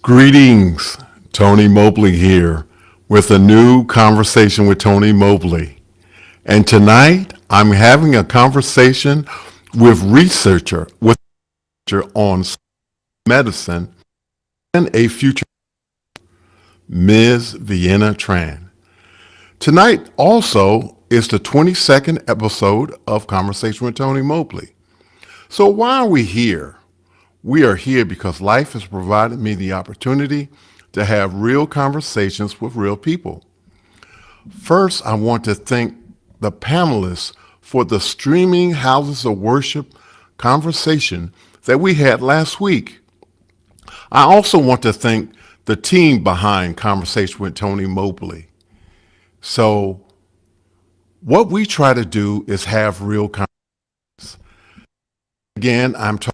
Greetings, Tony Mobley here with a new conversation with Tony Mobley. And tonight I'm having a conversation with researcher on medicine and a future, Ms. Vienna Tran. Tonight also is the 22nd episode of Conversation with Tony Mobley. So why are we here? We are here because life has provided me the opportunity to have real conversations with real people. First, I want to thank the panelists for the streaming houses of worship conversation that we had last week. I also want to thank the team behind Conversation with Tony Mobley. So what we try to do is have real conversations. Again, I'm talking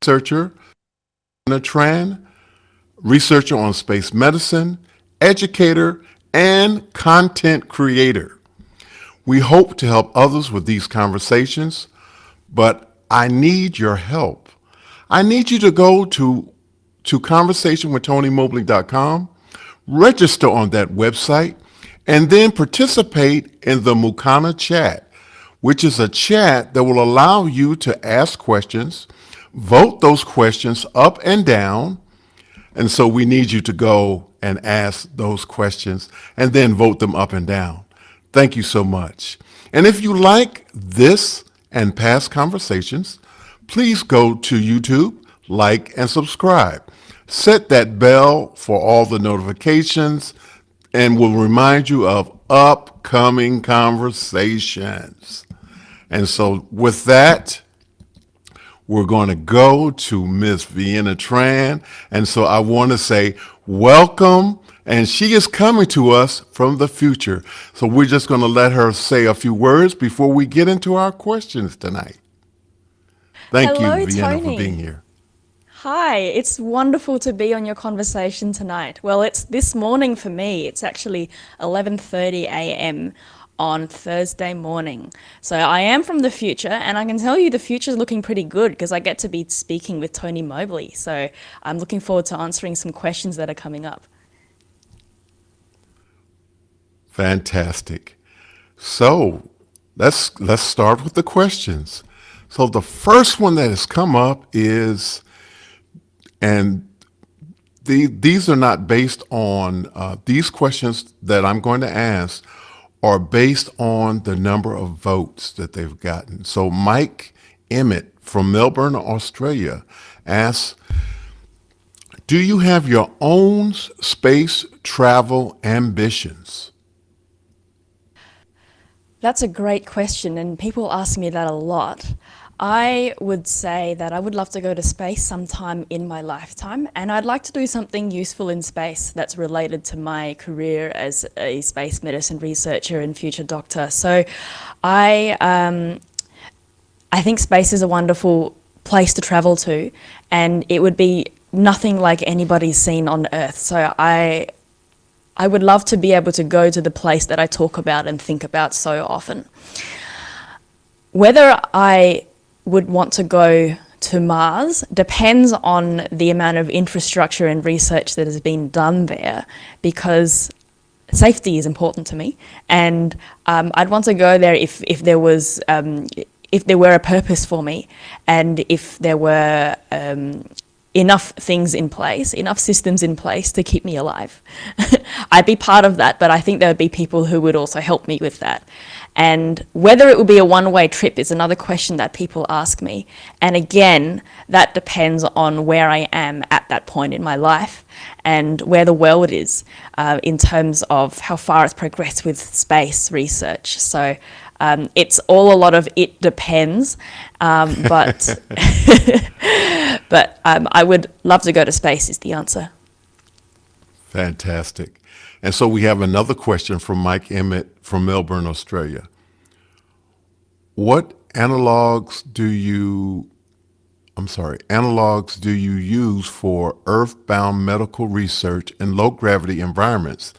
researcher, Vienna Tran, researcher on space medicine, educator, and content creator. We hope to help others with these conversations, but I need your help. I need you to go to conversationwithtonymobley.com, register on that website, and then participate in the Mukana chat, which is a chat that will allow you to ask questions, vote those questions up and down, and so we need you to go and ask those questions and then vote them up and down. Thank you so much. And if you like this and past conversations, please go to YouTube, like, and subscribe. Set that bell for all the notifications and we'll remind you of upcoming conversations. And so with that, we're going to go to Miss Vienna Tran. And so I want to say welcome. And she is coming to us from the future. So we're just going to let her say a few words before we get into our questions tonight. Thank Hello, you, Vienna, Tony. for being here. Hi, it's wonderful to be on your conversation tonight. Well, it's this morning for me. It's actually 11:30 a.m. on Thursday morning. So I am from the future, and I can tell you the future is looking pretty good because I get to be speaking with Tony Mobley. So I'm looking forward to answering some questions that are coming up. Fantastic. So let's start with the questions. So the first one that has come up is, and these are not based on, these questions that I'm going to ask are based on the number of votes that they've gotten. So Mike Emmett from Melbourne, Australia asks, do you have your own space travel ambitions? That's a great question, and people ask me that a lot. I would say that I would love to go to space sometime in my lifetime, and I'd like to do something useful in space that's related to my career as a space medicine researcher and future doctor. So I think space is a wonderful place to travel to, and it would be nothing like anybody's seen on Earth. So I would love to be able to go to the place that I talk about and think about so often. Whether I would want to go to Mars depends on the amount of infrastructure and research that has been done there, because safety is important to me, and I'd want to go there if there was if there were a purpose for me, and if there were enough things in place, enough systems in place to keep me alive. I'd be part of that, but I think there would be people who would also help me with that. And whether it would be a one-way trip is another question that people ask me. And again, that depends on where I am at that point in my life and where the world is in terms of how far it's progressed with space research. So it's all a lot of it depends, but but I would love to go to space is the answer. Fantastic. And so we have another question from Mike Emmett from Melbourne, Australia. What analogues do you use for earthbound medical research in low gravity environments?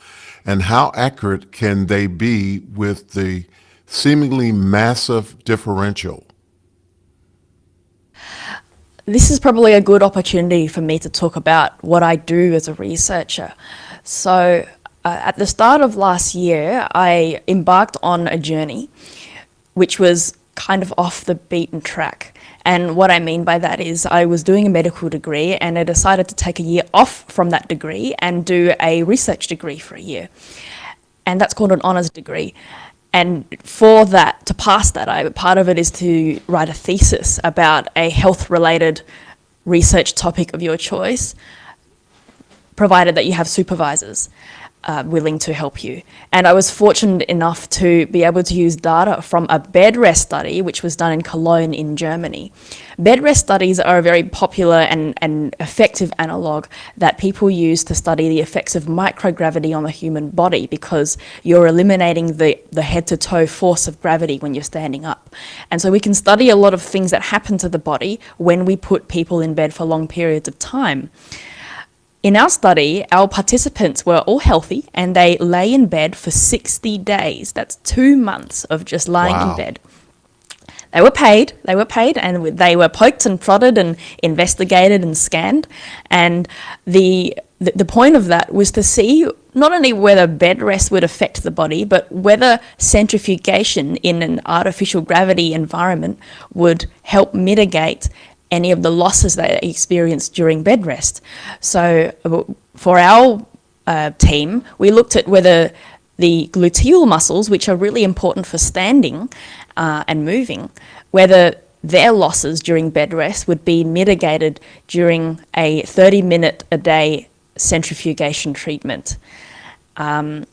And how accurate can they be with the seemingly massive differential? this is probably a good opportunity for me to talk about what I do as a researcher. So at the start of last year, I embarked on a journey which was kind of off the beaten track. And what I mean by that is I was doing a medical degree and I decided to take a year off from that degree and do a research degree for a year. And that's called an honours degree. And for that, to pass that, part of it is to write a thesis about a health-related research topic of your choice, provided that you have supervisors willing to help you. And I was fortunate enough to be able to use data from a bed rest study, which was done in Cologne in Germany. Bed rest studies are a very popular and effective analogue that people use to study the effects of microgravity on the human body, because you're eliminating the head-to-toe force of gravity when you're standing up. And so we can study a lot of things that happen to the body when we put people in bed for long periods of time. In our study, our participants were all healthy and they lay in bed for 60 days. That's 2 months of just lying in bed. They were paid, and they were poked and prodded and investigated and scanned. And the point of that was to see not only whether bed rest would affect the body, but whether centrifugation in an artificial gravity environment would help mitigate any of the losses they experienced during bed rest. So for our team, we looked at whether the gluteal muscles, which are really important for standing and moving, whether their losses during bed rest would be mitigated during a 30-minute-a-day centrifugation treatment. The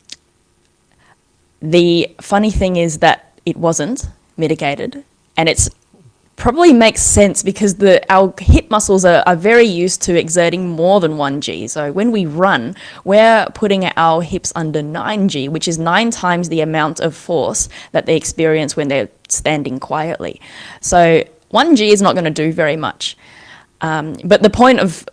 funny thing is that it wasn't mitigated, and it's probably makes sense because our hip muscles are very used to exerting more than 1G. So when we run, we're putting our hips under 9G, which is 9 times the amount of force that they experience when they're standing quietly. So 1G is not going to do very much. But the point of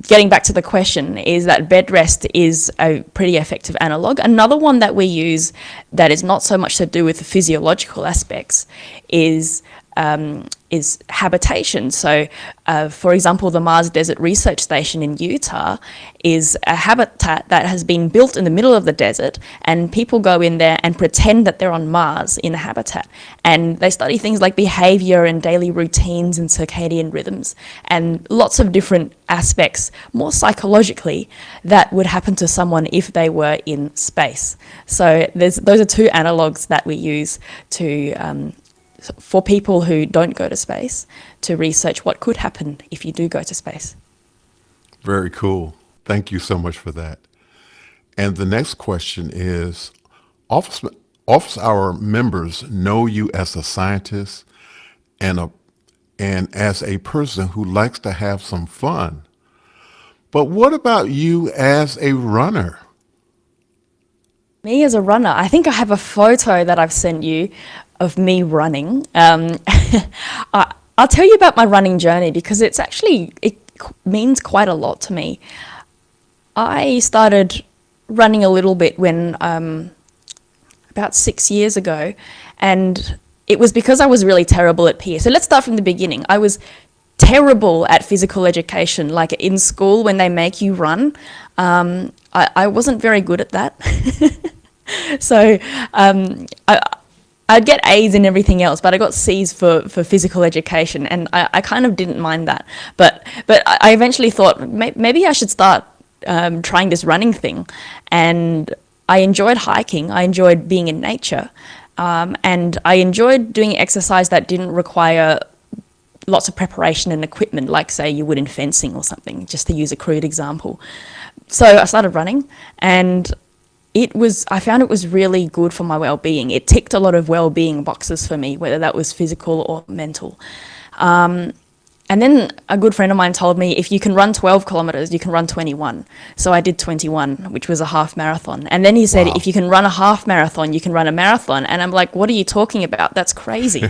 getting back to the question is that bed rest is a pretty effective analogue. Another one that we use that is not so much to do with the physiological aspects is habitation. So, for example, the Mars Desert Research Station in Utah is a habitat that has been built in the middle of the desert, and people go in there and pretend that they're on Mars in a habitat. And they study things like behavior and daily routines and circadian rhythms and lots of different aspects, more psychologically, that would happen to someone if they were in space. So those are 2 analogues that we use to for people who don't go to space, to research what could happen if you do go to space. Very cool. Thank you so much for that. And the next question is, office our members know you as a scientist and as a person who likes to have some fun. But what about you as a runner? Me as a runner, I think I have a photo that I've sent you of me running. I'll tell you about my running journey because it means quite a lot to me. I started running a little bit when about 6 years ago, and it was because I was really terrible at PE. So let's start from the beginning. I was terrible at physical education. Like in school when they make you run, I wasn't very good at that. So I'd get A's in everything else, but I got C's for physical education, and I kind of didn't mind that. But I eventually thought maybe I should start trying this running thing. And I enjoyed hiking. I enjoyed being in nature. And I enjoyed doing exercise that didn't require lots of preparation and equipment, like say you would in fencing or something, just to use a crude example. So I started running, and I found it was really good for my well-being. It ticked a lot of well-being boxes for me, whether that was physical or mental. And then a good friend of mine told me, if you can run 12 kilometers, you can run 21. So I did 21, which was a half marathon. And then he said, if you can run a half marathon, you can run a marathon. And I'm like, what are you talking about? That's crazy.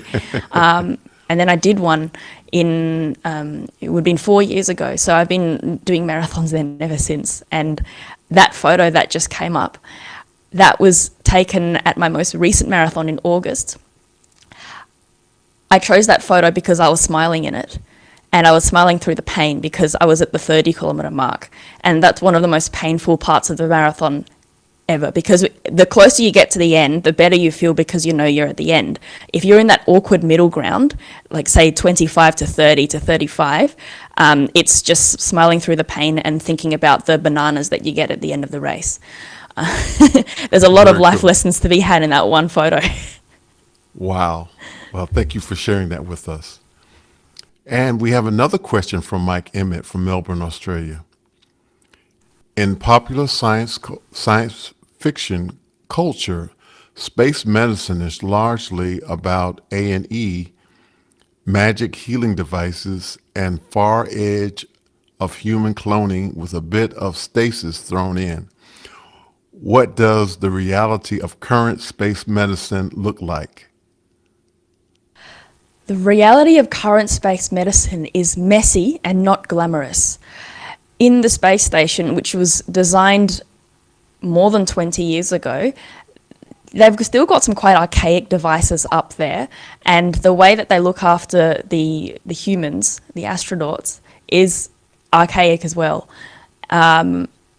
And then I did one it would have been 4 years ago. So I've been doing marathons then ever since. And that photo that just came up, that was taken at my most recent marathon in August. I chose that photo because I was smiling in it. and I was smiling through the pain because I was at the 30-kilometer mark. And that's one of the most painful parts of the marathon ever, because the closer you get to the end, the better you feel because you know you're at the end. If you're in that awkward middle ground, like say 25 to 30 to 35, it's just smiling through the pain and thinking about the bananas that you get at the end of the race. There's a lot of Very life cool. lessons to be had in that one photo. Wow. Well, thank you for sharing that with us. And we have another question from Mike Emmett from Melbourne, Australia. In popular science fiction culture, space medicine is largely about A&E, magic healing devices, and far edge of human cloning with a bit of stasis thrown in. What does the reality of current space medicine look like? The reality of current space medicine is messy and not glamorous. In the space station, which was designed more than 20 years ago, they've still got some quite archaic devices up there, and the way that they look after the humans, the astronauts, is archaic as well.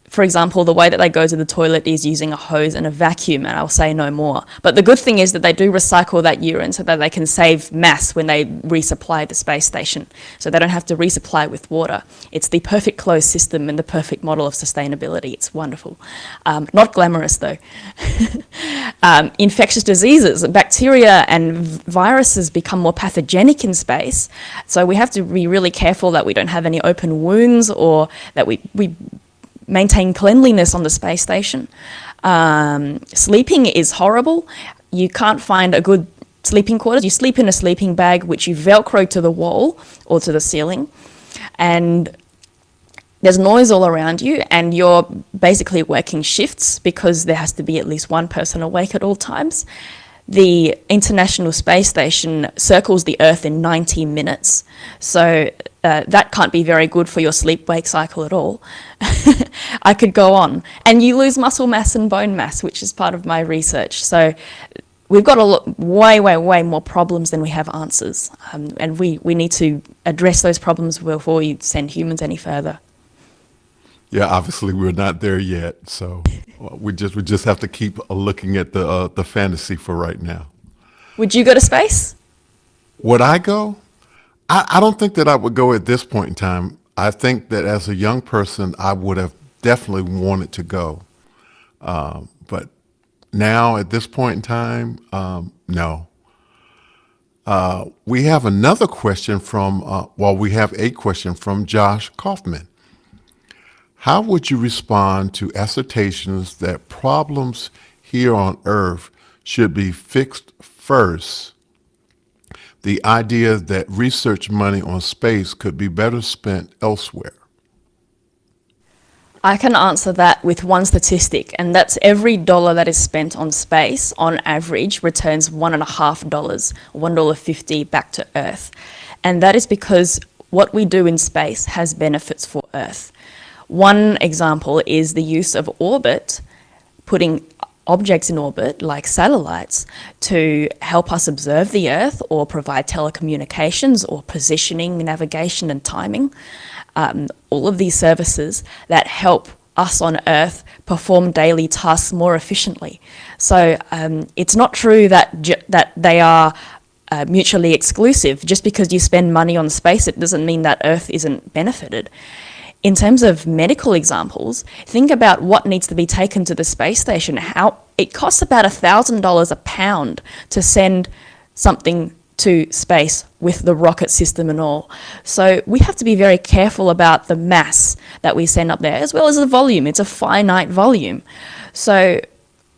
For example, the way that they go to the toilet is using a hose and a vacuum, and I'll say no more. But the good thing is that they do recycle that urine so that they can save mass when they resupply the space station. So they don't have to resupply with water. It's the perfect closed system and the perfect model of sustainability. It's wonderful. Not glamorous though. Infectious diseases, bacteria and viruses become more pathogenic in space. So we have to be really careful that we don't have any open wounds, or that we maintain cleanliness on the space station. Sleeping is horrible. You can't find a good sleeping quarters. You sleep in a sleeping bag, which you Velcro to the wall or to the ceiling. And there's noise all around you, and you're basically working shifts because there has to be at least one person awake at all times. The International Space Station circles the Earth in 90 minutes, so that can't be very good for your sleep-wake cycle at all. I could go on. And you lose muscle mass and bone mass, which is part of my research. So we've got way more problems than we have answers, and we need to address those problems before you send humans any further. Yeah, obviously we're not there yet, so we just have to keep looking at the fantasy for right now. Would you go to space? Would I go? I don't think that I would go at this point in time. I think that as a young person, I would have definitely wanted to go. But now at this point in time, no. We have another question we have a question from Josh Kaufman. How would you respond to assertions that problems here on Earth should be fixed first? The idea that research money on space could be better spent elsewhere. I can answer that with one statistic, and that's every dollar that is spent on space, on average, returns $1.50, $1.50 back to Earth. And that is because what we do in space has benefits for Earth. One example is the use of orbit, putting objects in orbit, like satellites, to help us observe the Earth or provide telecommunications or positioning, navigation and timing. All of these services that help us on Earth perform daily tasks more efficiently. So it's not true that they are mutually exclusive. Just because you spend money on space, it doesn't mean that Earth isn't benefited. In terms of medical examples, think about what needs to be taken to the space station. How it costs about $1,000 a pound to send something to space with the rocket system and all. So we have to be very careful about the mass that we send up there, as well as the volume. It's a finite volume. So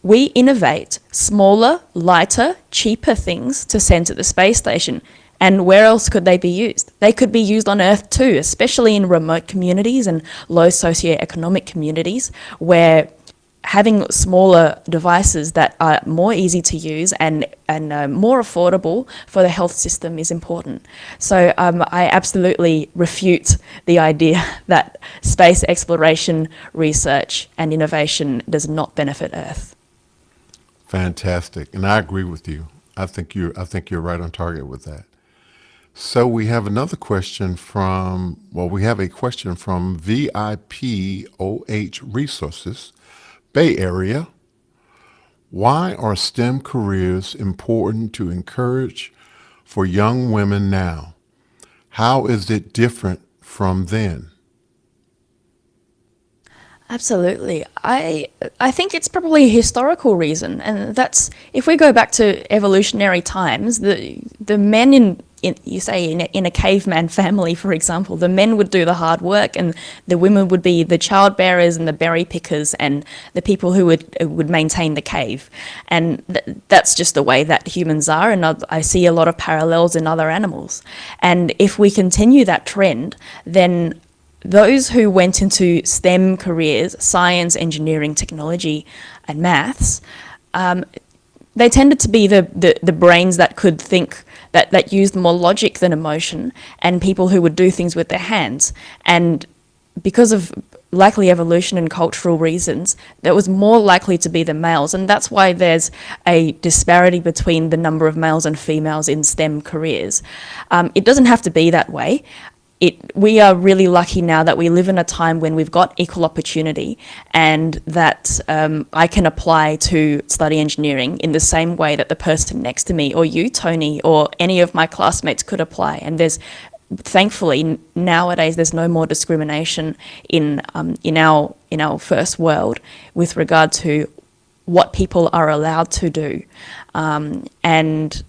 we innovate smaller, lighter, cheaper things to send to the space station. And where else could they be used? They could be used on Earth too, especially in remote communities and low socioeconomic communities, where having smaller devices that are more easy to use and more affordable for the health system is important. So I absolutely refute the idea that space exploration, research and innovation does not benefit Earth. Fantastic, and I agree with you. I think you're right on target with that. So we have another question from, well, we have a question from VIPOH Resources, Bay Area. Why are STEM careers important to encourage for young women now? How is it different from then? Absolutely. I think it's probably a historical reason, and that's if we go back to evolutionary times, the men in you say in a caveman family, for example, the men would do the hard work, and the women would be the child bearers and the berry pickers and the people who would maintain the cave, and that's just the way that humans are. And I see a lot of parallels in other animals, and if we continue that trend, then those who went into STEM careers, science, engineering, technology, and maths, they tended to be the brains that could think, that used more logic than emotion, and people who would do things with their hands. And because of likely evolution and cultural reasons, that was more likely to be the males. And that's why there's a disparity between the number of males and females in STEM careers. It doesn't have to be that way. We are really lucky now that we live in a time when we've got equal opportunity, and that I can apply to study engineering in the same way that the person next to me, or you, Tony, or any of my classmates could apply. And thankfully nowadays there's no more discrimination in our first world with regard to what people are allowed to do, and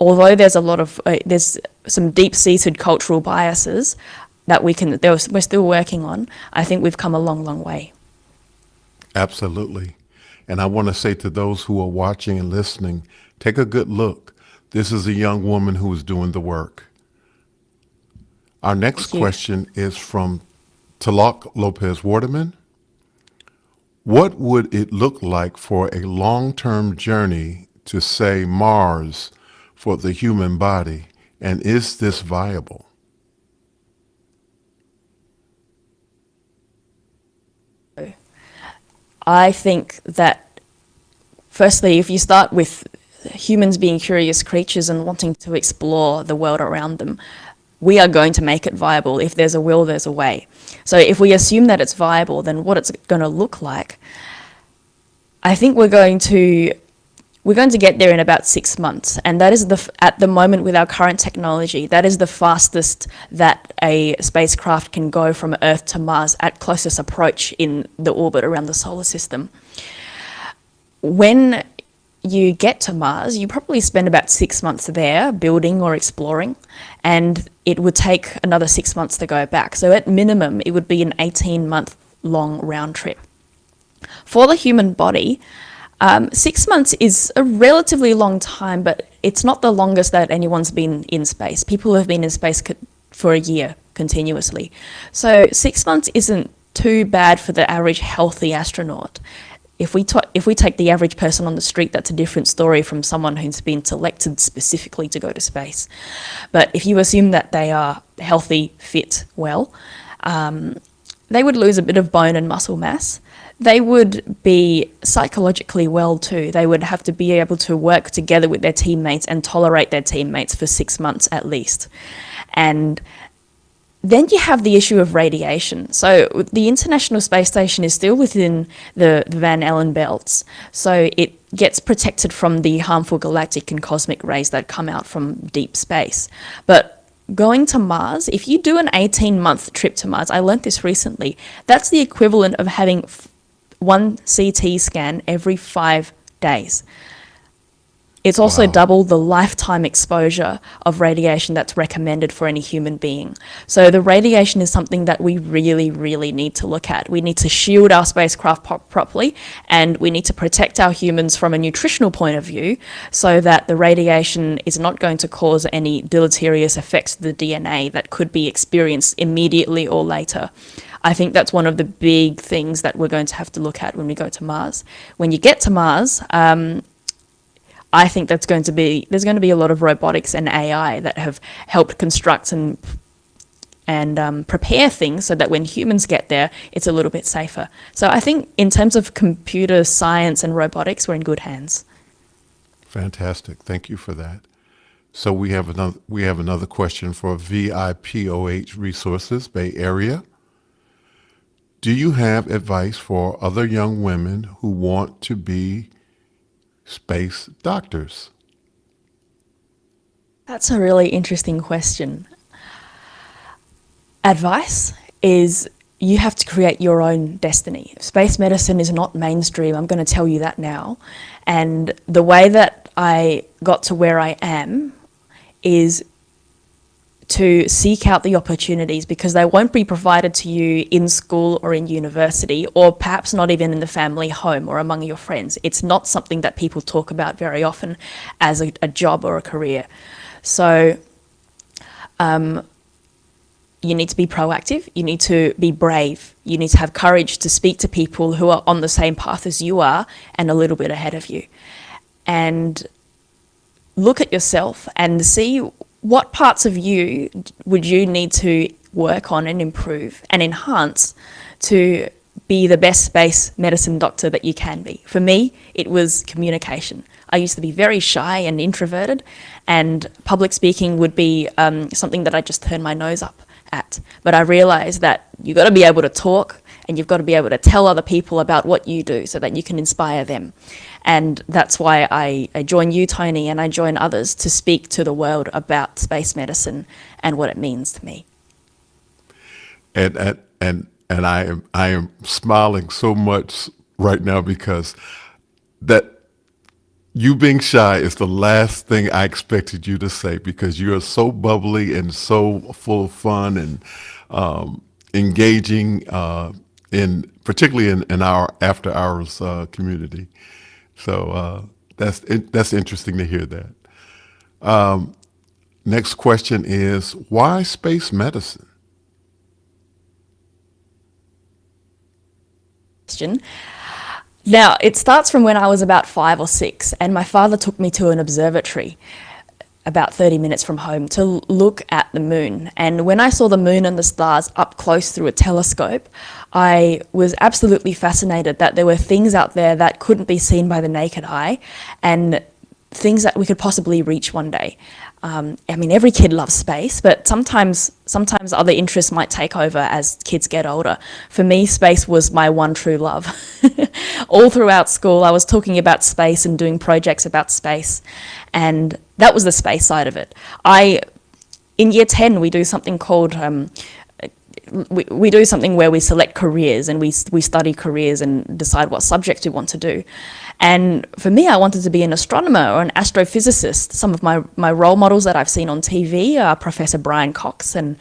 although there's a lot of there's some deep-seated cultural biases that we're still working on, I think we've come a long, long way. Absolutely. And I want to say to those who are watching and listening, take a good look. This is a young woman who is doing the work. Our next question is from Talak Lopez Waterman. What would it look like for a long-term journey to, say, Mars for the human body? And is this viable? I think that, firstly, if you start with humans being curious creatures and wanting to explore the world around them, we are going to make it viable. If there's a will, there's a way. So if we assume that it's viable, then what it's going to look like, I think we're going to get there in about 6 months, and that is at the moment with our current technology, that is the fastest that a spacecraft can go from Earth to Mars at closest approach in the orbit around the solar system. When you get to Mars, you probably spend about 6 months there building or exploring, and it would take another 6 months to go back. So at minimum, it would be an 18-month long round trip. For the human body, 6 months is a relatively long time, but it's not the longest that anyone's been in space. People have been in space for a year continuously. So 6 months isn't too bad for the average healthy astronaut. If we take the average person on the street, that's a different story from someone who's been selected specifically to go to space. But if you assume that they are healthy, fit, well, they would lose a bit of bone and muscle mass. They would be psychologically well too. They would have to be able to work together with their teammates and tolerate their teammates for 6 months at least. And then you have the issue of radiation. So the International Space Station is still within the Van Allen belts. So it gets protected from the harmful galactic and cosmic rays that come out from deep space. But going to Mars, if you do an 18-month trip to Mars, I learned this recently, that's the equivalent of having one CT scan every 5 days. It's also double the lifetime exposure of radiation that's recommended for any human being. So the radiation is something that we really, really need to look at. We need to shield our spacecraft properly, and we need to protect our humans from a nutritional point of view so that the radiation is not going to cause any deleterious effects to the DNA that could be experienced immediately or later. I think that's one of the big things that we're going to have to look at when we go to Mars. When you get to Mars, I think there's going to be a lot of robotics and AI that have helped construct and prepare things so that when humans get there, it's a little bit safer. So I think in terms of computer science and robotics, we're in good hands. Fantastic. Thank you for that. So we have another question for VIPOH Resources, Bay Area. Do you have advice for other young women who want to be space doctors? That's a really interesting question. Advice is you have to create your own destiny. Space medicine is not mainstream, I'm going to tell you that now. And the way that I got to where I am is to seek out the opportunities, because they won't be provided to you in school or in university, or perhaps not even in the family home or among your friends. It's not something that people talk about very often as a job or a career. So you need to be proactive, you need to be brave, you need to have courage to speak to people who are on the same path as you are and a little bit ahead of you. And look at yourself and see what parts of you would you need to work on and improve and enhance to be the best space medicine doctor that you can be. For me, it was communication. I used to be very shy and introverted, and public speaking would be something that I just turned my nose up at. But I realized that you've got to be able to talk and you've got to be able to tell other people about what you do so that you can inspire them. And that's why I join you, Tony, and I join others to speak to the world about space medicine and what it means to me. And I am smiling so much right now because that you being shy is the last thing I expected you to say, because you are so bubbly and so full of fun and engaging particularly in our after hours community. So that's interesting to hear that. Next question is, why space medicine? Now, it starts from when I was about 5 or 6, and my father took me to an observatory about 30 minutes from home to look at the moon. And when I saw the moon and the stars up close through a telescope, I was absolutely fascinated that there were things out there that couldn't be seen by the naked eye, and things that we could possibly reach one day. I mean, every kid loves space, but sometimes other interests might take over as kids get older. For me, space was my one true love. All throughout school, I was talking about space and doing projects about space, and that was the space side of it. In year 10, we do something called we do something where we select careers, and we study careers and decide what subject we want to do. And for me, I wanted to be an astronomer or an astrophysicist. Some of my role models that I've seen on TV are Professor Brian Cox and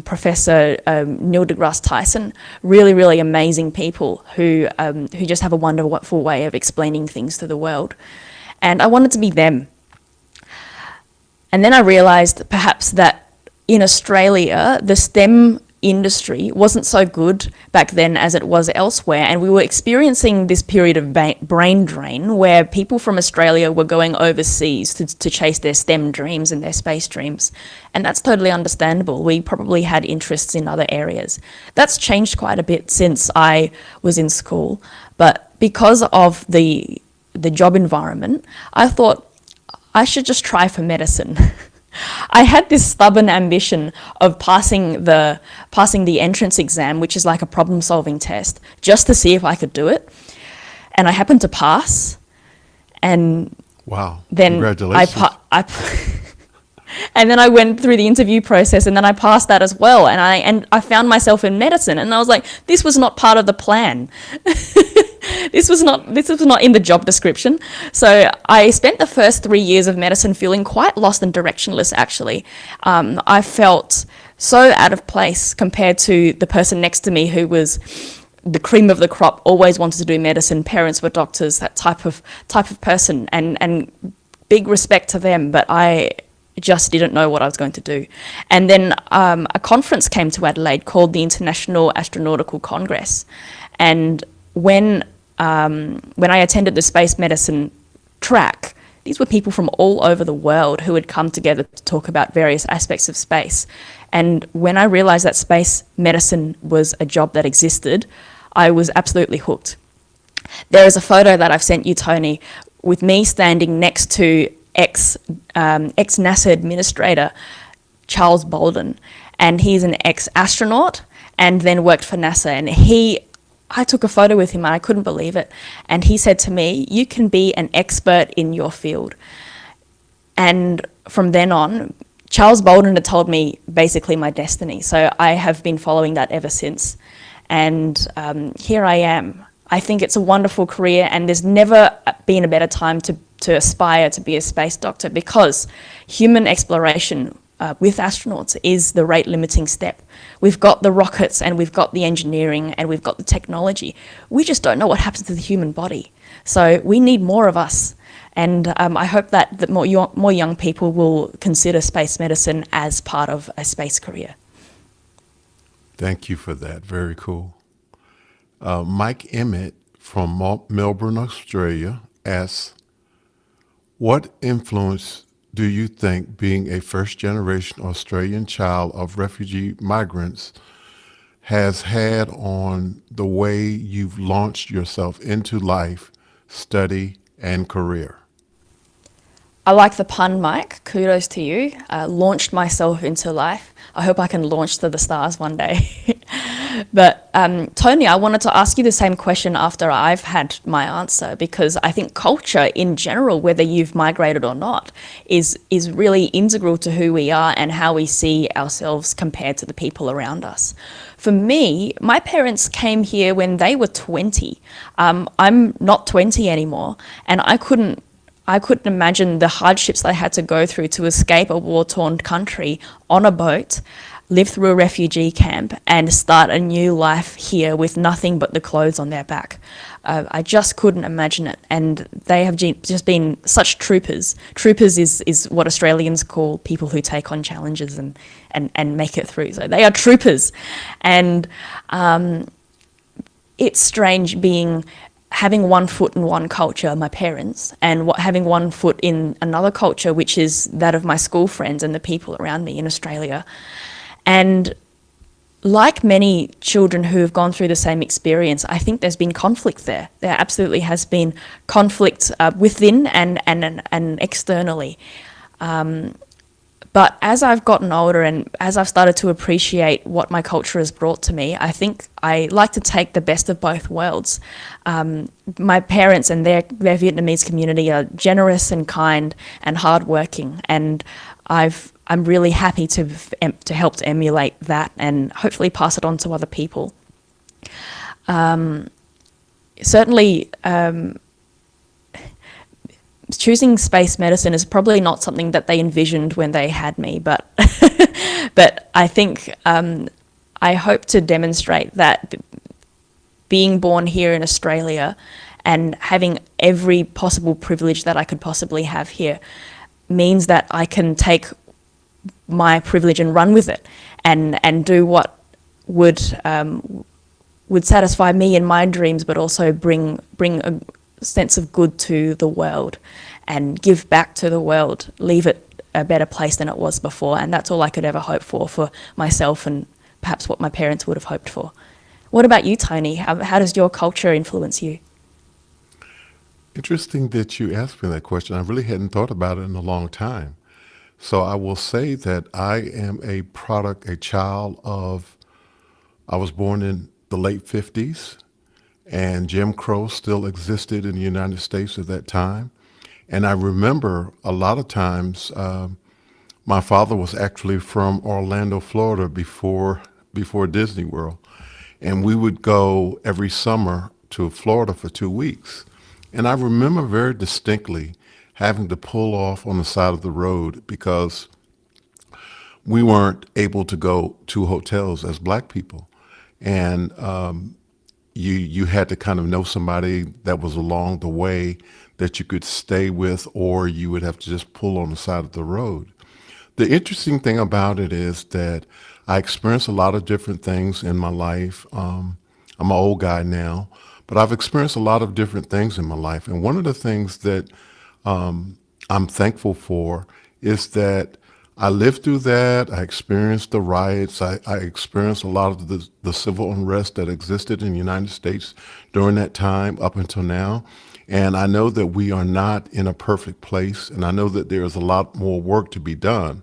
Professor Neil deGrasse Tyson. Really, really amazing people who just have a wonderful way of explaining things to the world. And I wanted to be them. And then I realised perhaps that in Australia, the STEM industry wasn't so good back then as it was elsewhere, and we were experiencing this period of brain drain where people from Australia were going overseas to chase their STEM dreams and their space dreams, and that's totally understandable. We probably had interests in other areas. That's changed quite a bit since I was in school, but because of the job environment, I thought I should just try for medicine. I had this stubborn ambition of passing the entrance exam, which is like a problem-solving test, just to see if I could do it. And I happened to pass. And wow! Then congratulations. And then I went through the interview process, and then I passed that as well. And I found myself in medicine, and I was like, this was not part of the plan. This was not in the job description. So I spent the first 3 years of medicine feeling quite lost and directionless, actually. I felt so out of place compared to the person next to me who was the cream of the crop, always wanted to do medicine, parents were doctors, that type of person, and big respect to them, but I just didn't know what I was going to do. And then a conference came to Adelaide called the International Astronautical Congress. And when I attended the space medicine track, these were people from all over the world who had come together to talk about various aspects of space. And when I realized that space medicine was a job that existed, I was absolutely hooked. There is a photo that I've sent you, Tony, with me standing next to ex-NASA administrator, Charles Bolden, and he's an ex-astronaut and then worked for NASA. And I took a photo with him and I couldn't believe it. And he said to me, "You can be an expert in your field." And from then on, Charles Bolden had told me basically my destiny. So I have been following that ever since. And here I am. I think it's a wonderful career, and there's never been a better time to aspire to be a space doctor, because human exploration with astronauts is the rate limiting step. We've got the rockets and we've got the engineering and we've got the technology. We just don't know what happens to the human body. So we need more of us. And I hope that more young people will consider space medicine as part of a space career. Thank you for that. Very cool. Mike Emmett from Melbourne, Australia asks, what influence do you think being a first-generation Australian child of refugee migrants has had on the way you've launched yourself into life, study, and career? I like the pun, Mike. Kudos to you. Launched myself into life. I hope I can launch to the stars one day. But Tony, I wanted to ask you the same question after I've had my answer, because I think culture in general, whether you've migrated or not, is really integral to who we are and how we see ourselves compared to the people around us. For me, my parents came here when they were 20. I'm not 20 anymore, and I couldn't imagine the hardships they had to go through to escape a war-torn country on a boat, live through a refugee camp, and start a new life here with nothing but the clothes on their back. I just couldn't imagine it. And they have just been such troopers. Troopers is what Australians call people who take on challenges and make it through. So they are troopers. And it's strange having one foot in one culture, my parents, and having one foot in another culture, which is that of my school friends and the people around me in Australia. And like many children who have gone through the same experience, I think there's been conflict there. There absolutely has been conflict within and externally. But as I've gotten older and as I've started to appreciate what my culture has brought to me, I think I like to take the best of both worlds. My parents and their Vietnamese community are generous and kind and hardworking, and I'm really happy to help to emulate that and hopefully pass it on to other people. Certainly, choosing space medicine is probably not something that they envisioned when they had me, but but I think I hope to demonstrate that being born here in Australia and having every possible privilege that I could possibly have here means that I can take my privilege and run with it and do what would satisfy me and my dreams, but also bring a sense of good to the world and give back to the world, leave it a better place than it was before. And that's all I could ever hope for myself and perhaps what my parents would have hoped for. What about you, Tony? How does your culture influence you? Interesting that you asked me that question. I really hadn't thought about it in a long time. So I will say that I am a child of, I was born in the late 50s, and Jim Crow still existed in the United States at that time. And I remember a lot of times, my father was actually from Orlando, Florida before Disney World. And we would go every summer to Florida for 2 weeks. And I remember very distinctly having to pull off on the side of the road because we weren't able to go to hotels as black people. And you had to kind of know somebody that was along the way that you could stay with, or you would have to just pull on the side of the road. The interesting thing about it is that I experienced a lot of different things in my life. I'm an old guy now, but I've experienced a lot of different things in my life. And one of the things that I'm thankful for is that I lived through that. I experienced the riots. I experienced a lot of the civil unrest that existed in the United States during that time up until now. And I know that we are not in a perfect place, and I know that there is a lot more work to be done.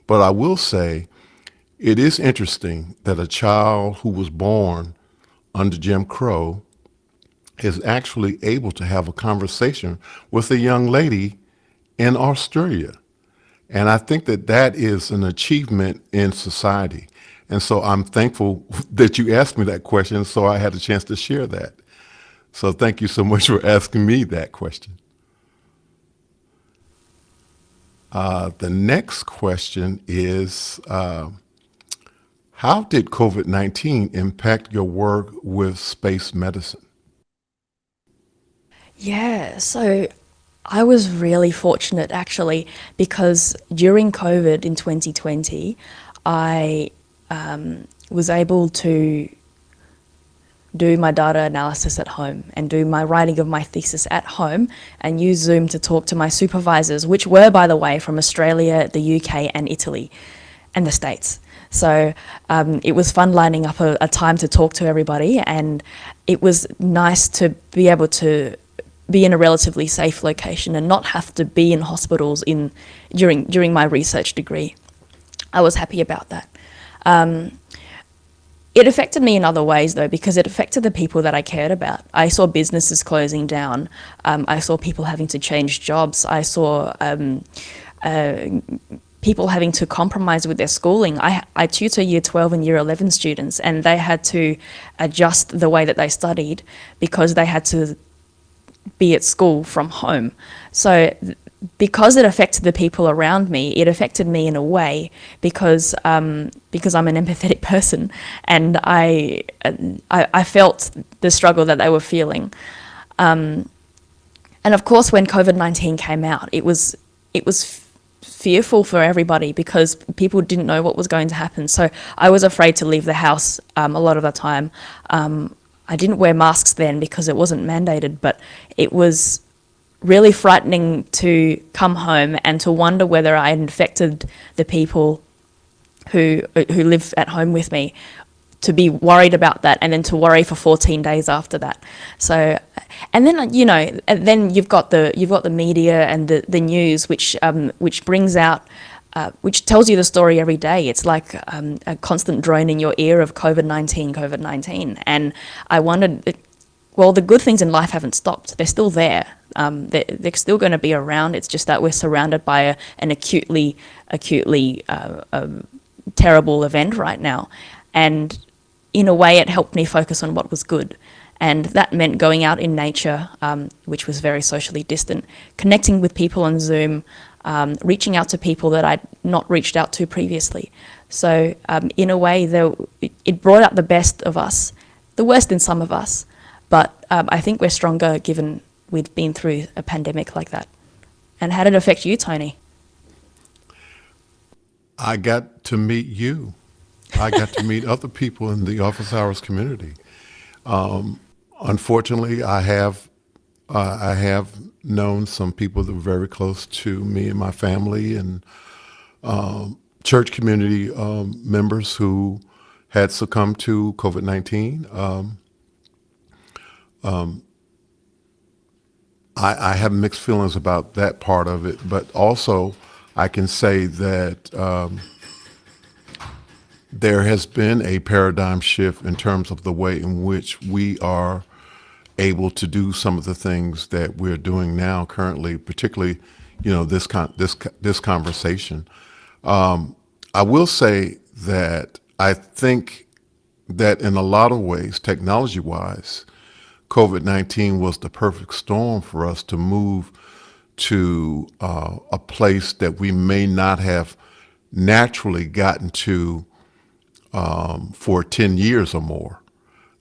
But I will say it is interesting that a child who was born under Jim Crow is actually able to have a conversation with a young lady in Australia. And I think that that is an achievement in society. And so I'm thankful that you asked me that question, so I had a chance to share that. So thank you so much for asking me that question. The next question is, how did COVID-19 impact your work with space medicine? Yeah, so I was really fortunate actually because during COVID in 2020, I was able to do my data analysis at home and do my writing of my thesis at home and use Zoom to talk to my supervisors, which were, by the way, from Australia, the UK, and Italy, and the States. So it was fun lining up a time to talk to everybody, and it was nice to be able to be in a relatively safe location and not have to be in hospitals during my research degree. I was happy about that. It affected me in other ways, though, because it affected the people that I cared about. I saw businesses closing down. I saw people having to change jobs. I saw people having to compromise with their schooling. I tutor year 12 and year 11 students, and they had to adjust the way that they studied because they had to be at school from home. So because it affected the people around me, it affected me in a way because I'm an empathetic person, and I felt the struggle that they were feeling. And of course, when COVID-19 came out, it was fearful for everybody because people didn't know what was going to happen. So I was afraid to leave the house a lot of the time. I didn't wear masks then because it wasn't mandated, but it was really frightening to come home and to wonder whether I had infected the people who live at home with me, to be worried about that, and then to worry for 14 days after that. So, and then and then you've got the media and the news, which brings out. Which tells you the story every day. It's like a constant drone in your ear of COVID-19. And I wondered, well, the good things in life haven't stopped. They're still there. They're still going to be around. It's just that we're surrounded by an acutely terrible event right now. And in a way, it helped me focus on what was good. And that meant going out in nature, which was very socially distant, connecting with people on Zoom, reaching out to people that I'd not reached out to previously. So in a way, it brought out the best of us, the worst in some of us, but I think we're stronger given we've been through a pandemic like that. And how did it affect you, Tony? I got to meet you. I got to meet other people in the office hours community. Unfortunately, I have known some people that were very close to me and my family, and church community members who had succumbed to COVID-19. I have mixed feelings about that part of it, but also I can say that there has been a paradigm shift in terms of the way in which we are able to do some of the things that we're doing now currently, particularly, this conversation. I will say that I think that in a lot of ways, technology-wise, COVID-19 was the perfect storm for us to move to a place that we may not have naturally gotten to for 10 years or more.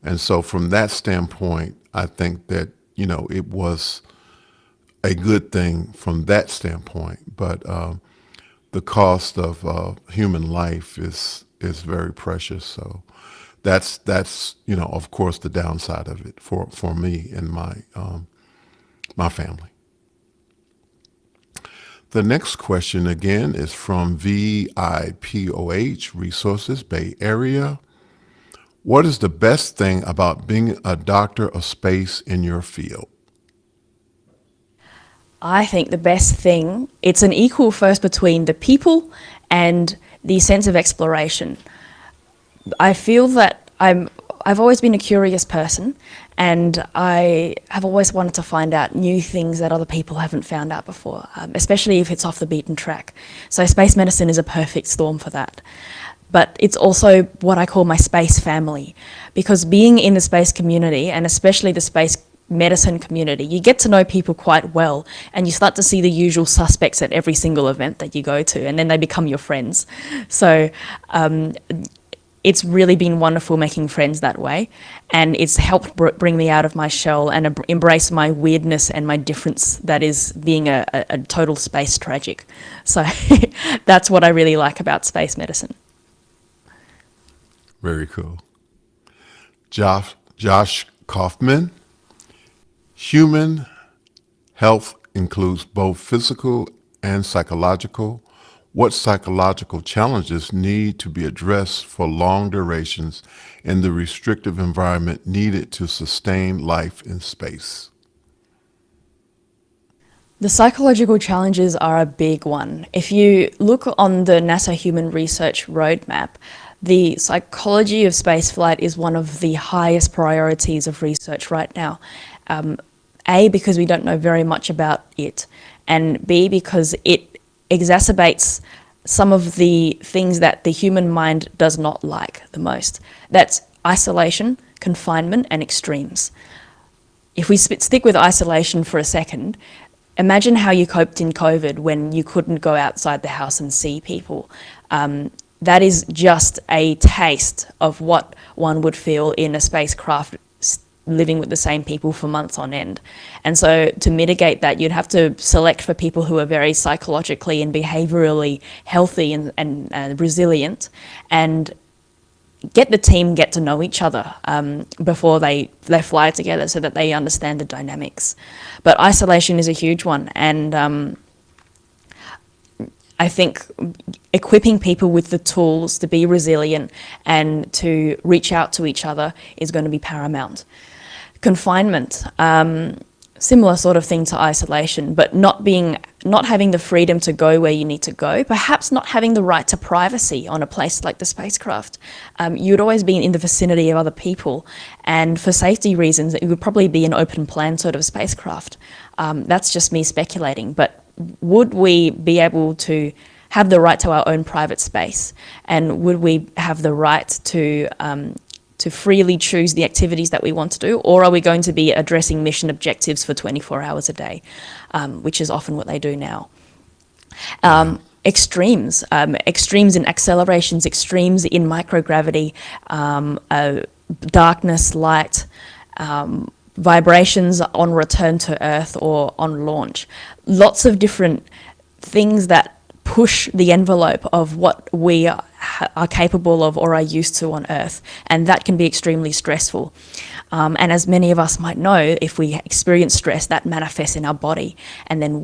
And so from that standpoint, I think that, it was a good thing from that standpoint. But the cost of human life is very precious. So that's of course, the downside of it for me and my family. The next question again is from VIPOH Resources Bay Area. What is the best thing about being a doctor of space in your field? I think the best thing, it's an equal first between the people and the sense of exploration. I feel that I've always been a curious person, and I have always wanted to find out new things that other people haven't found out before, especially if it's off the beaten track. So space medicine is a perfect storm for that. But it's also what I call my space family, because being in the space community, and especially the space medicine community, you get to know people quite well, and you start to see the usual suspects at every single event that you go to, and then they become your friends. So it's really been wonderful making friends that way, and it's helped bring me out of my shell and embrace my weirdness and my difference that is being a total space tragic. So that's what I really like about space medicine. Very cool. Josh Kaufman. Human health includes both physical and psychological. What psychological challenges need to be addressed for long durations in the restrictive environment needed to sustain life in space? The psychological challenges are a big one. If you look on the NASA Human Research Roadmap, the psychology of spaceflight is one of the highest priorities of research right now. A, because we don't know very much about it, and B, because it exacerbates some of the things that the human mind does not like the most. That's isolation, confinement, and extremes. If we stick with isolation for a second, imagine how you coped in COVID when you couldn't go outside the house and see people. That is just a taste of what one would feel in a spacecraft living with the same people for months on end. And so to mitigate that, you'd have to select for people who are very psychologically and behaviorally healthy and resilient, and get the team get to know each other before they fly together so that they understand the dynamics. But isolation is a huge one, and I think equipping people with the tools to be resilient and to reach out to each other is going to be paramount. Confinement, similar sort of thing to isolation, but not having the freedom to go where you need to go, perhaps not having the right to privacy on a place like the spacecraft. You'd always be in the vicinity of other people, and for safety reasons, it would probably be an open plan sort of spacecraft. That's just me speculating, but would we be able to have the right to our own private space, and would we have the right to freely choose the activities that we want to do, or are we going to be addressing mission objectives for 24 hours a day, which is often what they do now. Extremes in accelerations, extremes in microgravity, darkness, light, vibrations on return to Earth or on launch. Lots of different things that push the envelope of what we are capable of or are used to on Earth, and that can be extremely stressful. And as many of us might know, if we experience stress, that manifests in our body, and then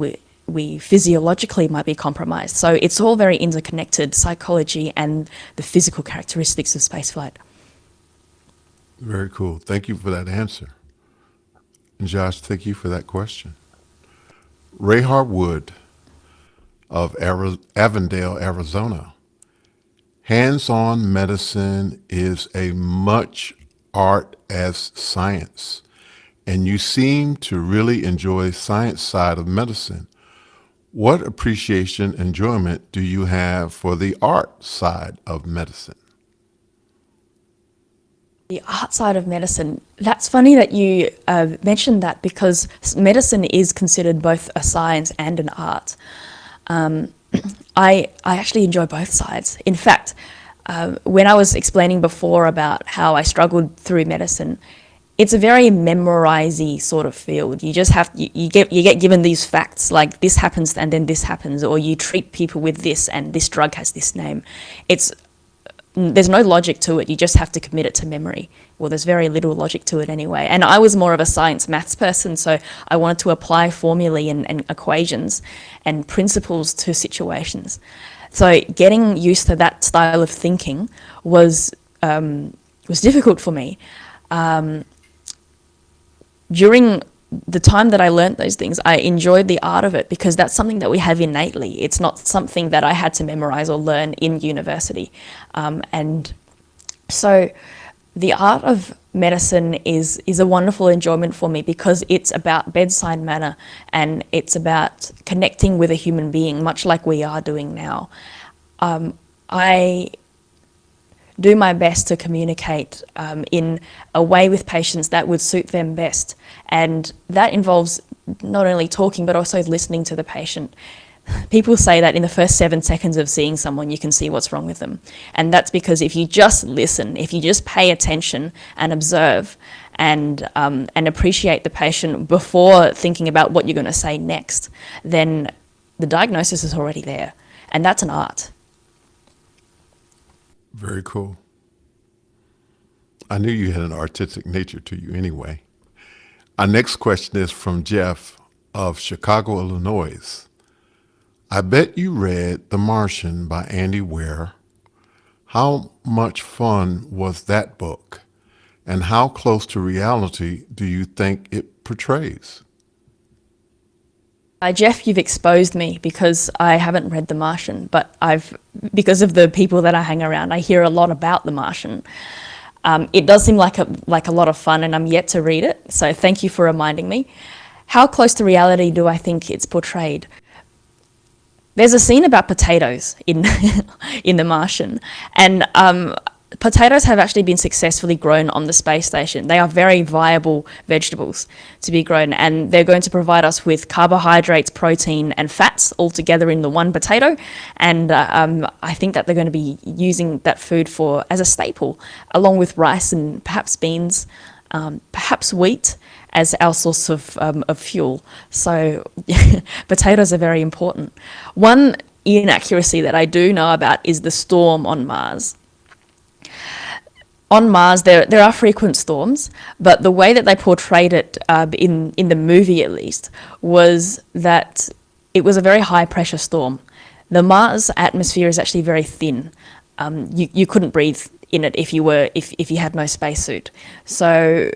we physiologically might be compromised. So it's all very interconnected, psychology and the physical characteristics of spaceflight. Very cool. Thank you for that answer. And Josh, thank you for that question. Ray Harwood of Avondale, Arizona. Hands-on medicine is a much art as science, and you seem to really enjoy science side of medicine. What appreciation, enjoyment do you have for the art side of medicine? The art side of medicine, that's funny that you mentioned that, because medicine is considered both a science and an art. I actually enjoy both sides. In fact, when I was explaining before about how I struggled through medicine, it's a very memorisy sort of field. You just have you get given these facts, like this happens and then this happens, or you treat people with this and this drug has this name. There's no logic to it. You just have to commit it to memory. Well, there's very little logic to it anyway. And I was more of a science maths person, so I wanted to apply formulae and equations and principles to situations. So getting used to that style of thinking was difficult for me. During the time that I learnt those things, I enjoyed the art of it because that's something that we have innately. It's not something that I had to memorize or learn in university. And so the art of medicine is a wonderful enjoyment for me because it's about bedside manner and it's about connecting with a human being, much like we are doing now. I do my best to communicate in a way with patients that would suit them best. And that involves not only talking, but also listening to the patient. People say that in the first 7 seconds of seeing someone, you can see what's wrong with them. And that's because if you just listen, if you just pay attention and observe and appreciate the patient before thinking about what you're going to say next, then the diagnosis is already there. And that's an art. Very cool. I knew you had an artistic nature to you anyway. Our next question is from Jeff of Chicago, Illinois. I bet you read The Martian by Andy Weir. How much fun was that book? And how close to reality do you think it portrays? Jeff, you've exposed me because I haven't read The Martian, but because of the people that I hang around, I hear a lot about The Martian. It does seem like a lot of fun, and I'm yet to read it, so thank you for reminding me. How close to reality do I think it's portrayed? There's a scene about potatoes in in The Martian, and potatoes have actually been successfully grown on the space station. They are very viable vegetables to be grown, and they're going to provide us with carbohydrates, protein, and fats all together in the one potato. And I think that they're going to be using that food as a staple, along with rice and perhaps beans, perhaps wheat as our source of fuel. So potatoes are very important. One inaccuracy that I do know about is the storm on Mars. On Mars, there are frequent storms, but the way that they portrayed it in the movie, at least, was that it was a very high pressure storm. The Mars atmosphere is actually very thin. You couldn't breathe in it if you had no spacesuit. So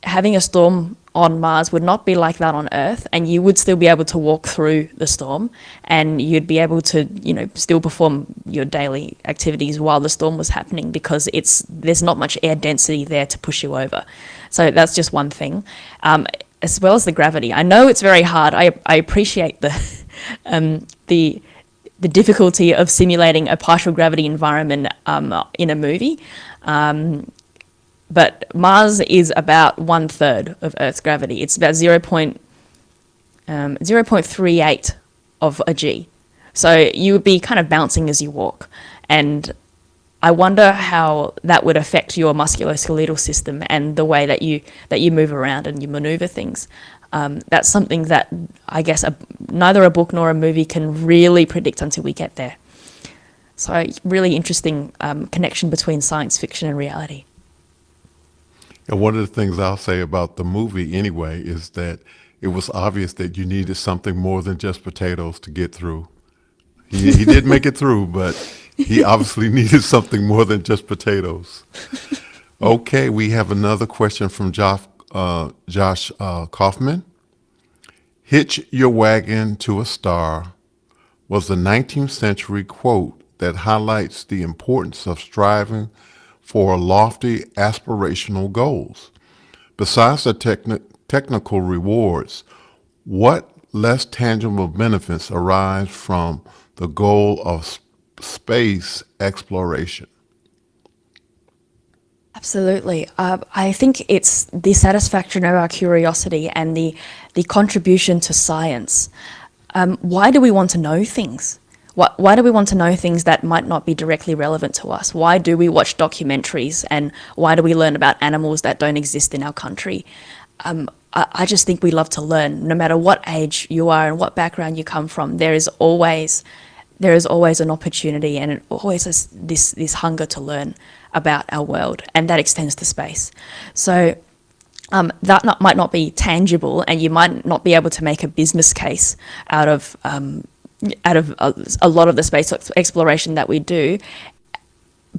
having a storm on Mars would not be like that on Earth, and you would still be able to walk through the storm, and you'd be able to, still perform your daily activities while the storm was happening because there's not much air density there to push you over. So that's just one thing, as well as the gravity. I know it's very hard. I appreciate the difficulty of simulating a partial gravity environment in a movie. But Mars is about 1/3 of Earth's gravity. It's about 0.38 of a g. So you would be kind of bouncing as you walk. And I wonder how that would affect your musculoskeletal system and the way that you move around and you maneuver things. That's something that I guess neither a book nor a movie can really predict until we get there. So really interesting connection between science fiction and reality. And one of the things I'll say about the movie anyway is that it was obvious that you needed something more than just potatoes to get through. He did make it through, but he obviously needed something more than just potatoes. Okay, we have another question from Josh Kaufman. Hitch your wagon to a star was the 19th century quote that highlights the importance of striving for lofty aspirational goals. Besides the technical rewards, what less tangible benefits arise from the goal of space exploration? Absolutely. I think it's the satisfaction of our curiosity and the contribution to science. Why do we want to know things? Why do we want to know things that might not be directly relevant to us? Why do we watch documentaries, and why do we learn about animals that don't exist in our country? I just think we love to learn. No matter what age you are and what background you come from, there is always an opportunity, and always this hunger to learn about our world, and that extends to space. So that might not be tangible, and you might not be able to make a business case out of a lot of the space exploration that we do,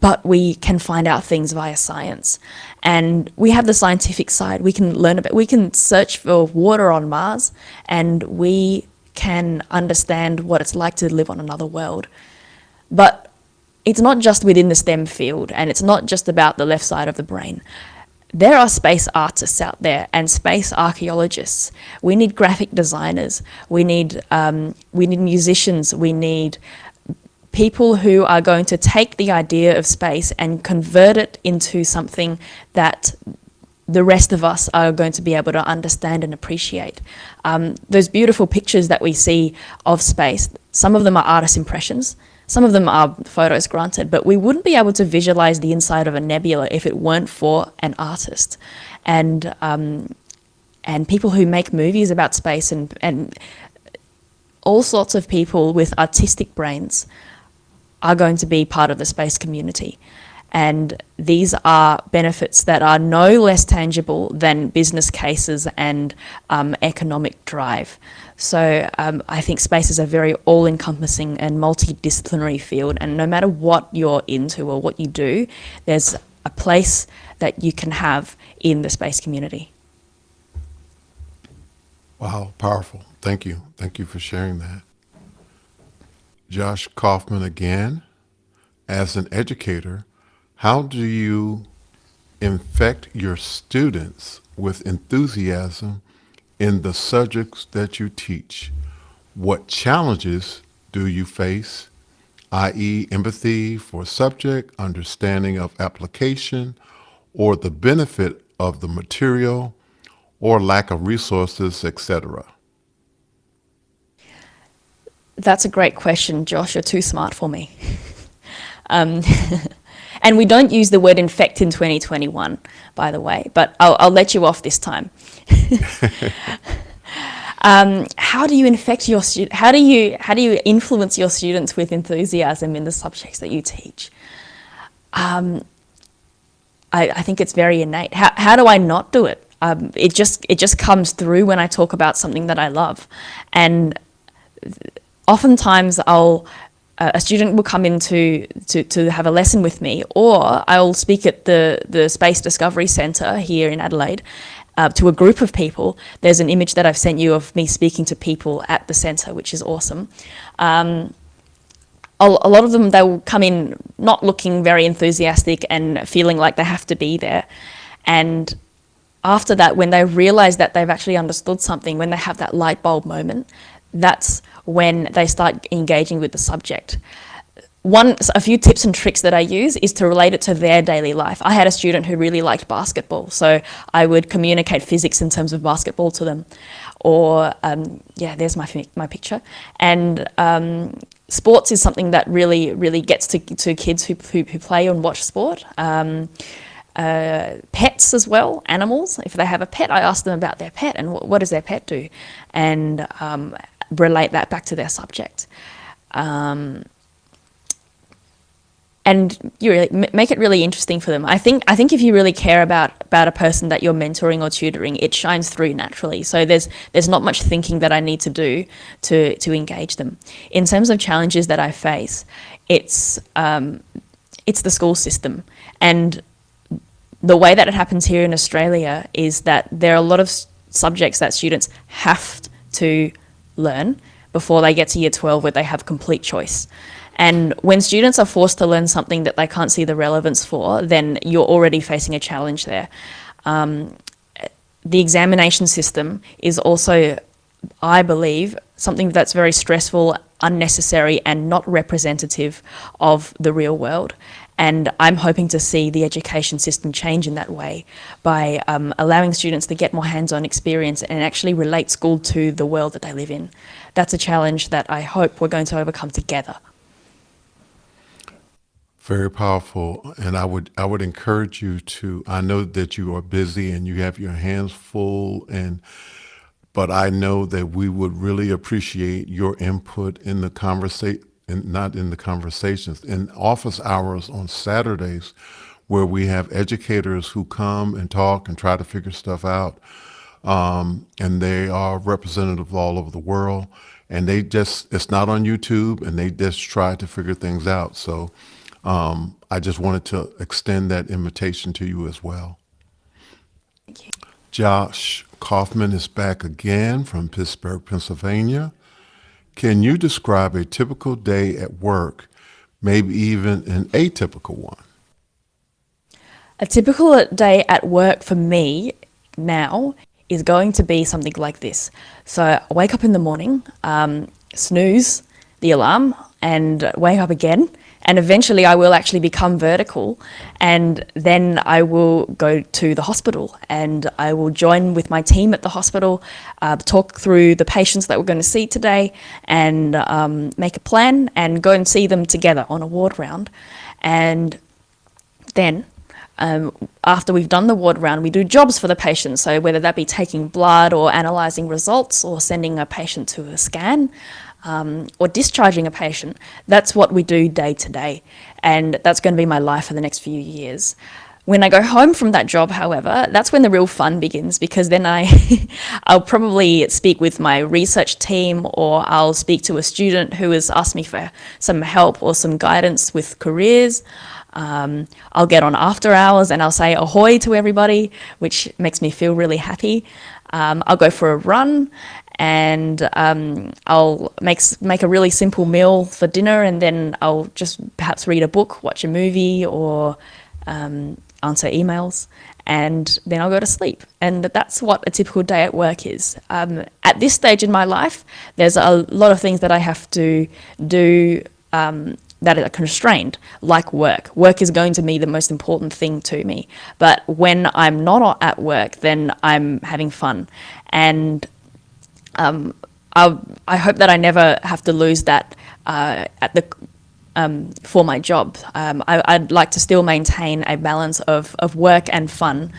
but we can find out things via science. And we have the scientific side. We can search for water on Mars, and we can understand what it's like to live on another world. But it's not just within the STEM field, and it's not just about the left side of the brain. There are space artists out there and space archaeologists. We need graphic designers. We need musicians. We need people who are going to take the idea of space and convert it into something that the rest of us are going to be able to understand and appreciate. Those beautiful pictures that we see of space, some of them are artist impressions, some of them are photos, granted, but we wouldn't be able to visualize the inside of a nebula if it weren't for an artist. And people who make movies about space, and all sorts of people with artistic brains are going to be part of the space community. And these are benefits that are no less tangible than business cases and economic drive. So I think space is a very all-encompassing and multidisciplinary field, and no matter what you're into or what you do, there's a place that you can have in the space community. Wow, powerful. Thank you. Thank you for sharing that. Josh Kaufman again. As an educator, how do you infect your students with enthusiasm in the subjects that you teach? What challenges do you face, i.e. empathy for subject, understanding of application, or the benefit of the material, or lack of resources, etc.? That's a great question, Josh. You're too smart for me. And we don't use the word infect in 2021, by the way, but I'll let you off this time. How do you infect your students? How do you influence your students with enthusiasm in the subjects that you teach? I think it's very innate. How do I not do it? It just comes through when I talk about something that I love, and oftentimes a student will come in to have a lesson with me, or I'll speak at the Space Discovery Centre here in Adelaide to a group of people. There's an image that I've sent you of me speaking to people at the centre, which is awesome. A lot of them, they will come in not looking very enthusiastic and feeling like they have to be there. And after that, when they realise that they've actually understood something, when they have that light bulb moment, that's when they start engaging with the subject. A few tips and tricks that I use is to relate it to their daily life. I had a student who really liked basketball, so I would communicate physics in terms of basketball to them. Or, there's my picture. And sports is something that really gets to kids who play and watch sport. Pets as well, animals. If they have a pet, I ask them about their pet and what does their pet do, and relate that back to their subject. And you make it really interesting for them. I think if you really care about a person that you're mentoring or tutoring, it shines through naturally. So there's not much thinking that I need to do to engage them. In terms of challenges that I face, it's the school system. And the way that it happens here in Australia is that there are a lot of subjects that students have to learn before they get to year 12, where they have complete choice. And when students are forced to learn something that they can't see the relevance for, then you're already facing a challenge there. The examination system is also, I believe, something that's very stressful, unnecessary, and not representative of the real world. And I'm hoping to see the education system change in that way by allowing students to get more hands-on experience and actually relate school to the world that they live in. That's a challenge that I hope we're going to overcome together. Very powerful, and I would encourage you to. I know that you are busy and you have your hands full, but I know that we would really appreciate your input in the conversation, not in the conversations, in office hours on Saturdays, where we have educators who come and talk and try to figure stuff out, and they are representative all over the world, and it's not on YouTube, and they just try to figure things out. So I just wanted to extend that invitation to you as well. Thank you. Josh Kaufman is back again from Pittsburgh, Pennsylvania. Can you describe a typical day at work, maybe even an atypical one? A typical day at work for me now is going to be something like this. So I wake up in the morning, snooze the alarm, and wake up again. And eventually I will actually become vertical, and then I will go to the hospital and I will join with my team at the hospital, talk through the patients that we're going to see today, and make a plan and go and see them together on a ward round. And then after we've done the ward round, we do jobs for the patient. So whether that be taking blood or analysing results or sending a patient to a scan, or discharging a patient, that's what we do day to day. And that's going to be my life for the next few years. When I go home from that job, however, that's when the real fun begins, because then I'll probably speak with my research team, or I'll speak to a student who has asked me for some help or some guidance with careers. I'll get on after hours and I'll say ahoy to everybody, which makes me feel really happy. I'll go for a run, and I'll make a really simple meal for dinner, and then I'll just perhaps read a book, watch a movie, or answer emails, and then I'll go to sleep. And that's what a typical day at work is. At this stage in my life, there's a lot of things that I have to do that are constrained, like work. Work is going to be the most important thing to me. But when I'm not at work, then I'm having fun. And I hope that I never have to lose that for my job. I'd like to still maintain a balance of work and fun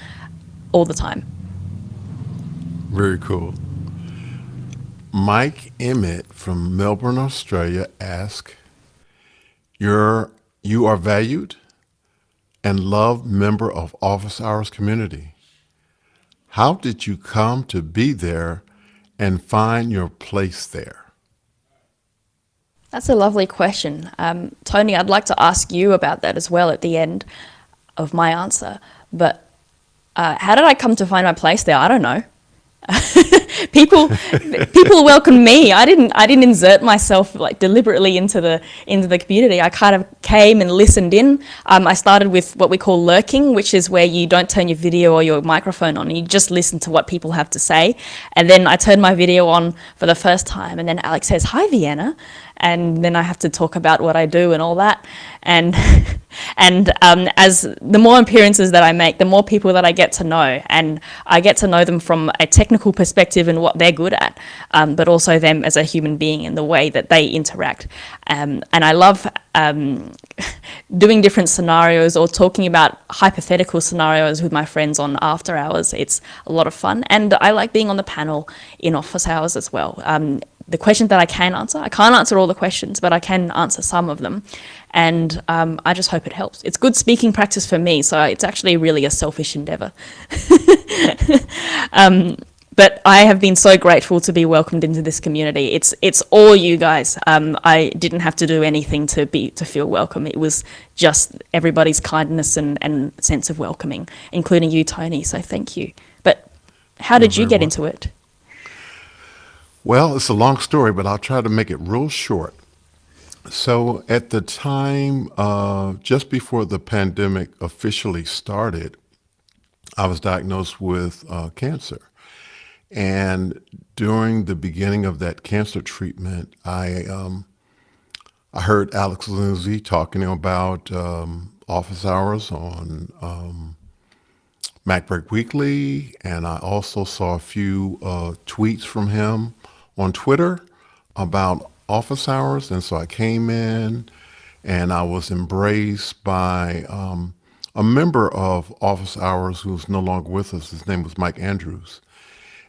all the time. Very cool. Mike Emmett from Melbourne, Australia asks, you are valued and loved member of office hours community. How did you come to be there and find your place there? That's a lovely question. Tony, I'd like to ask you about that as well at the end of my answer. But how did I come to find my place there? I don't know. people welcomed me. I didn't insert myself like deliberately into the community. I kind of came and listened in. I started with what we call lurking, which is where you don't turn your video or your microphone on, and you just listen to what people have to say. And then I turned my video on for the first time, and then Alex says, "Hi, Vienna," and then I have to talk about what I do and all that. And as the more appearances that I make, the more people that I get to know, and I get to know them from a technical perspective and what they're good at, but also them as a human being and the way that they interact. And I love doing different scenarios or talking about hypothetical scenarios with my friends on after hours. It's a lot of fun, and I like being on the panel in office hours as well. The questions that I can't answer all the questions, but I can answer some of them. And I just hope it helps. It's good speaking practice for me, so it's actually really a selfish endeavour. But I have been so grateful to be welcomed into this community. It's all you guys. I didn't have to do anything to feel welcome. It was just everybody's kindness and sense of welcoming, including you, Tony, so thank you. But how did you get into it? Well, it's a long story, but I'll try to make it real short. So at the time, just before the pandemic officially started, I was diagnosed with cancer. And during the beginning of that cancer treatment, I heard Alex Lindsay talking about office hours on MacBreak Weekly, and I also saw a few tweets from him on Twitter about office hours. And so I came in and I was embraced by a member of office hours who's no longer with us. His name was Mike Andrews.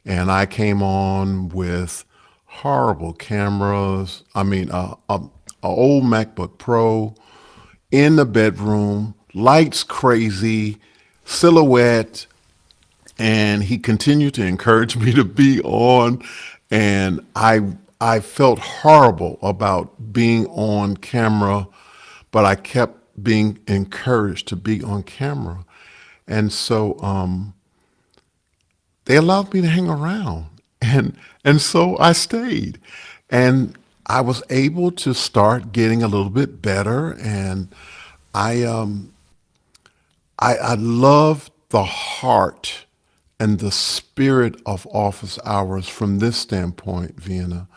And I came on with horrible cameras. I mean, a old MacBook Pro in the bedroom, lights crazy, silhouette. And he continued to encourage me to be on. And I felt horrible about being on camera, but I kept being encouraged to be on camera. And so they allowed me to hang around. And so I stayed. And I was able to start getting a little bit better. And I love the heart and the spirit of office hours from this standpoint, Vienna.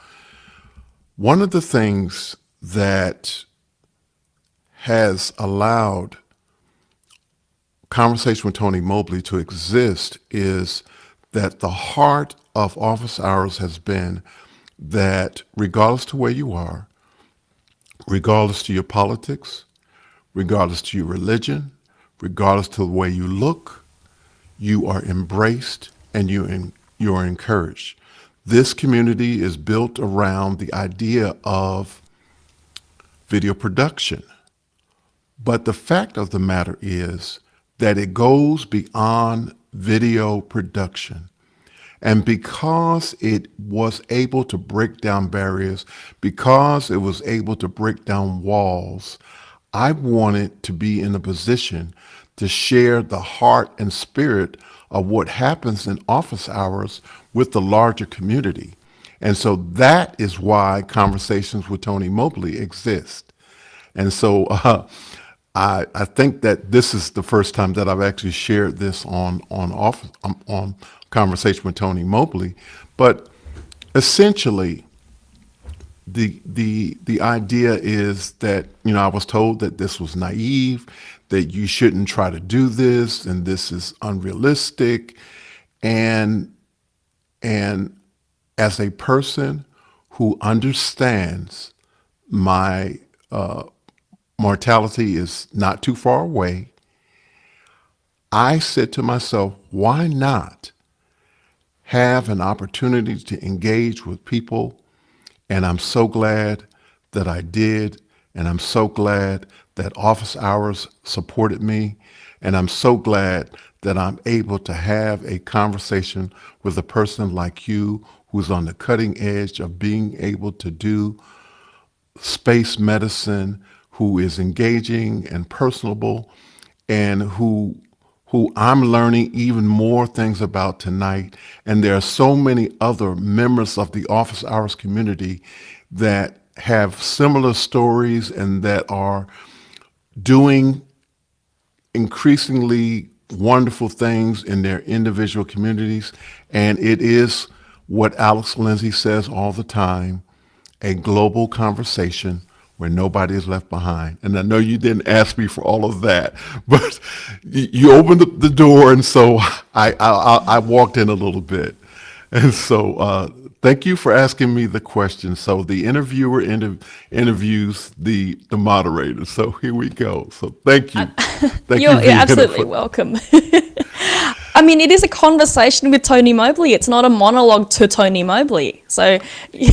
One of the things that has allowed Conversation with Tony Mobley to exist is that the heart of office hours has been that regardless to where you are, regardless to your politics, regardless to your religion, regardless to the way you look, you are embraced and you are encouraged. This community is built around the idea of video production. But the fact of the matter is that it goes beyond video production. And because it was able to break down barriers, because it was able to break down walls, I wanted to be in a position to share the heart and spirit of what happens in office hours with the larger community. And so that is why Conversations with Tony Mobley exist. And so I think that this is the first time that I've actually shared this on Conversation with Tony Mobley. But essentially, the idea is that, I was told that this was naive, that you shouldn't try to do this, and this is unrealistic. And as a person who understands my mortality is not too far away, I said to myself, why not have an opportunity to engage with people? And I'm so glad that I did. And I'm so glad that office hours supported me. And I'm so glad that I'm able to have a conversation with a person like you who's on the cutting edge of being able to do space medicine, who is engaging and personable, and who I'm learning even more things about tonight. And there are so many other members of the office hours community that have similar stories and that are doing increasingly wonderful things in their individual communities. And it is what Alex Lindsay says all the time, a global conversation where nobody is left behind. And I know you didn't ask me for all of that, but you opened up the door, and so I walked in a little bit. And so thank you for asking me the question. So the interviewer interviews the moderator. So here we go. So thank you. Thank you, You're Vienna, absolutely welcome. I mean, it is a conversation with Tony Mobley. It's not a monologue to Tony Mobley. So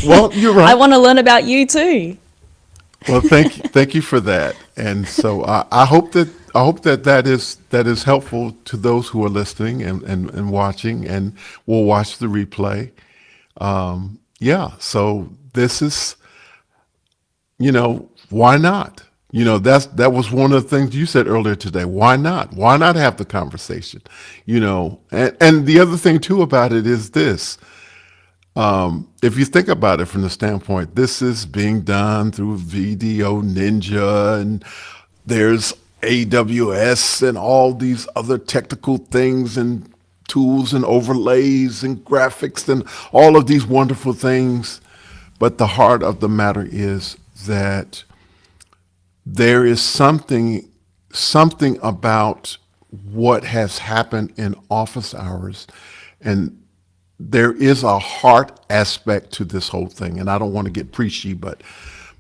Well, you're right. I want to learn about you too. Well, thank you for that. And so I hope that is helpful to those who are listening and watching, and will watch the replay. Yeah. So this is, why not? That was one of the things you said earlier today. Why not? Why not have the conversation? And the other thing too about it is this. If you think about it from the standpoint, this is being done through VDO Ninja, and there's AWS and all these other technical things and tools and overlays and graphics and all of these wonderful things. But the heart of the matter is that there is something about what has happened in office hours, and there is a heart aspect to this whole thing. And I don't want to get preachy, but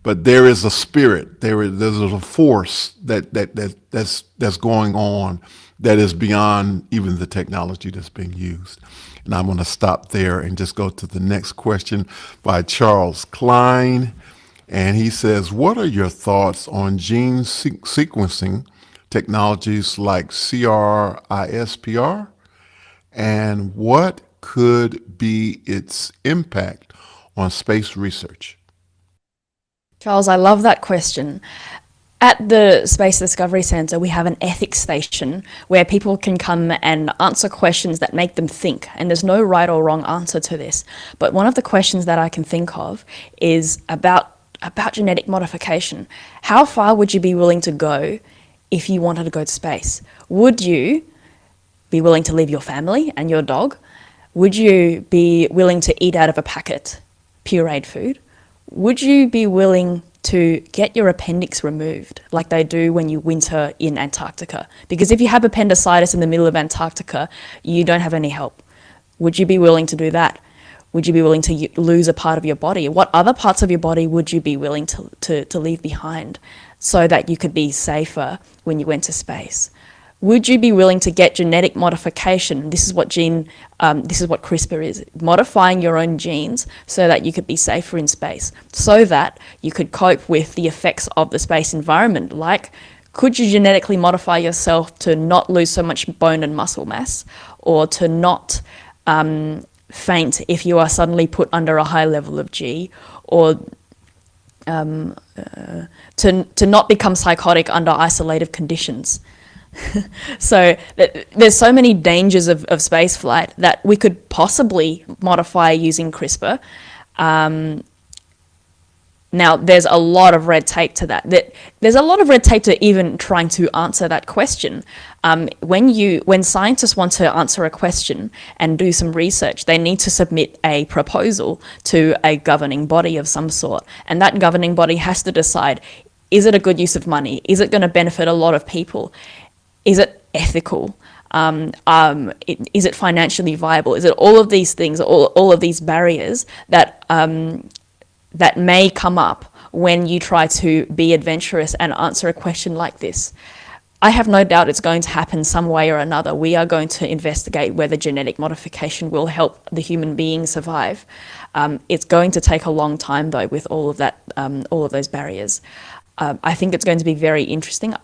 there is a spirit, there's a force that's going on that is beyond even the technology that's being used. And I'm going to stop there and just go to the next question by Charles Klein. And he says, what are your thoughts on gene sequencing technologies like CRISPR, and what could be its impact on space research? Charles, I love that question. At the Space Discovery Centre, we have an ethics station where people can come and answer questions that make them think. And there's no right or wrong answer to this. But one of the questions that I can think of is about genetic modification. How far would you be willing to go if you wanted to go to space? Would you be willing to leave your family and your dog? Would you be willing to eat out of a packet, pureed food? Would you be willing to get your appendix removed like they do when you winter in Antarctica? Because if you have appendicitis in the middle of Antarctica, you don't have any help. Would you be willing to do that? Would you be willing to lose a part of your body? What other parts of your body would you be willing to leave behind so that you could be safer when you went to space? Would you be willing to get genetic modification? This is what CRISPR is, modifying your own genes so that you could be safer in space, so that you could cope with the effects of the space environment. Like, could you genetically modify yourself to not lose so much bone and muscle mass, or to not faint if you are suddenly put under a high level of G, or to not become psychotic under isolative conditions? So there's so many dangers of space flight that we could possibly modify using CRISPR. Now, there's a lot of red tape to that. There's a lot of red tape to even trying to answer that question. When scientists want to answer a question and do some research, they need to submit a proposal to a governing body of some sort. And that governing body has to decide, is it a good use of money? Is it going to benefit a lot of people? Is it ethical? Is it financially viable? Is it all of these things, all of these barriers that that may come up when you try to be adventurous and answer a question like this? I have no doubt it's going to happen some way or another. We are going to investigate whether genetic modification will help the human being survive. It's going to take a long time, though, with all of that, all of those barriers. I think it's going to be very interesting.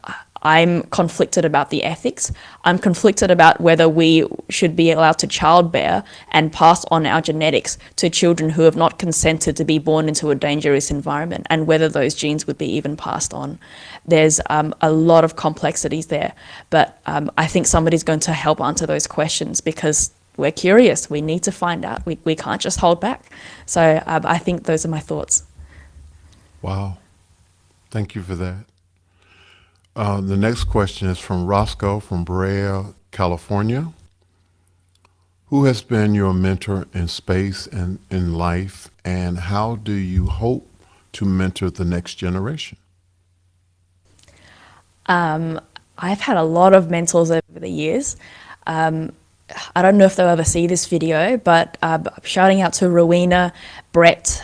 I'm conflicted about the ethics. I'm conflicted about whether we should be allowed to childbear and pass on our genetics to children who have not consented to be born into a dangerous environment, and whether those genes would be even passed on. There's a lot of complexities there, but I think somebody's going to help answer those questions, because we're curious. We need to find out. We can't just hold back. So I think those are my thoughts. Wow. Thank you for that. The next question is from Roscoe from Brea, California. Who has been your mentor in space and in life, and how do you hope to mentor the next generation? I've had a lot of mentors over the years. I don't know if they'll ever see this video, but I'm shouting out to Rowena, Brett,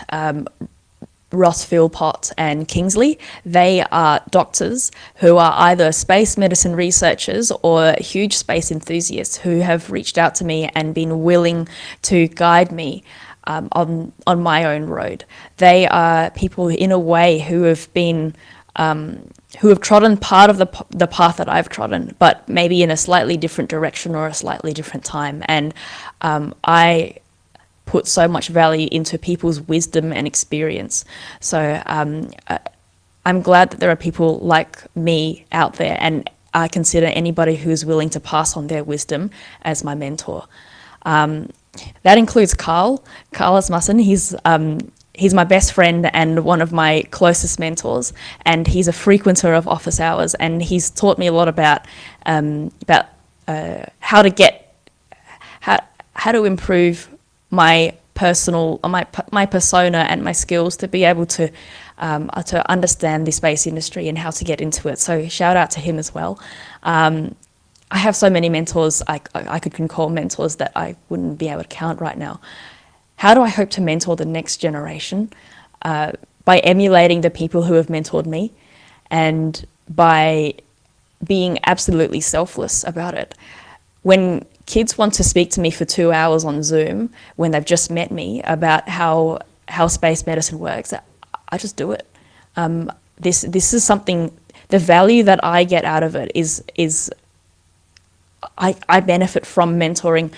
Ross Philpott and Kingsley. They are doctors who are either space medicine researchers or huge space enthusiasts who have reached out to me and been willing to guide me on my own road. They are people in a way who have been who have trodden part of the path that I've trodden, but maybe in a slightly different direction or a slightly different time. And I put so much value into people's wisdom and experience. So I'm glad that there are people like me out there, and I consider anybody who's willing to pass on their wisdom as my mentor. That includes Carl Asmussen. He's my best friend and one of my closest mentors, and he's a frequenter of office hours, and he's taught me a lot about how to improve my persona and my skills to be able to understand the space industry and how to get into it. So shout out to him as well. I have so many mentors I can call mentors that I wouldn't be able to count right now. How do I hope to mentor the next generation? By emulating the people who have mentored me, and by being absolutely selfless about it. When kids want to speak to me for 2 hours on Zoom when they've just met me about how space medicine works, I just do it. This is something, the value that I get out of it is I benefit from mentoring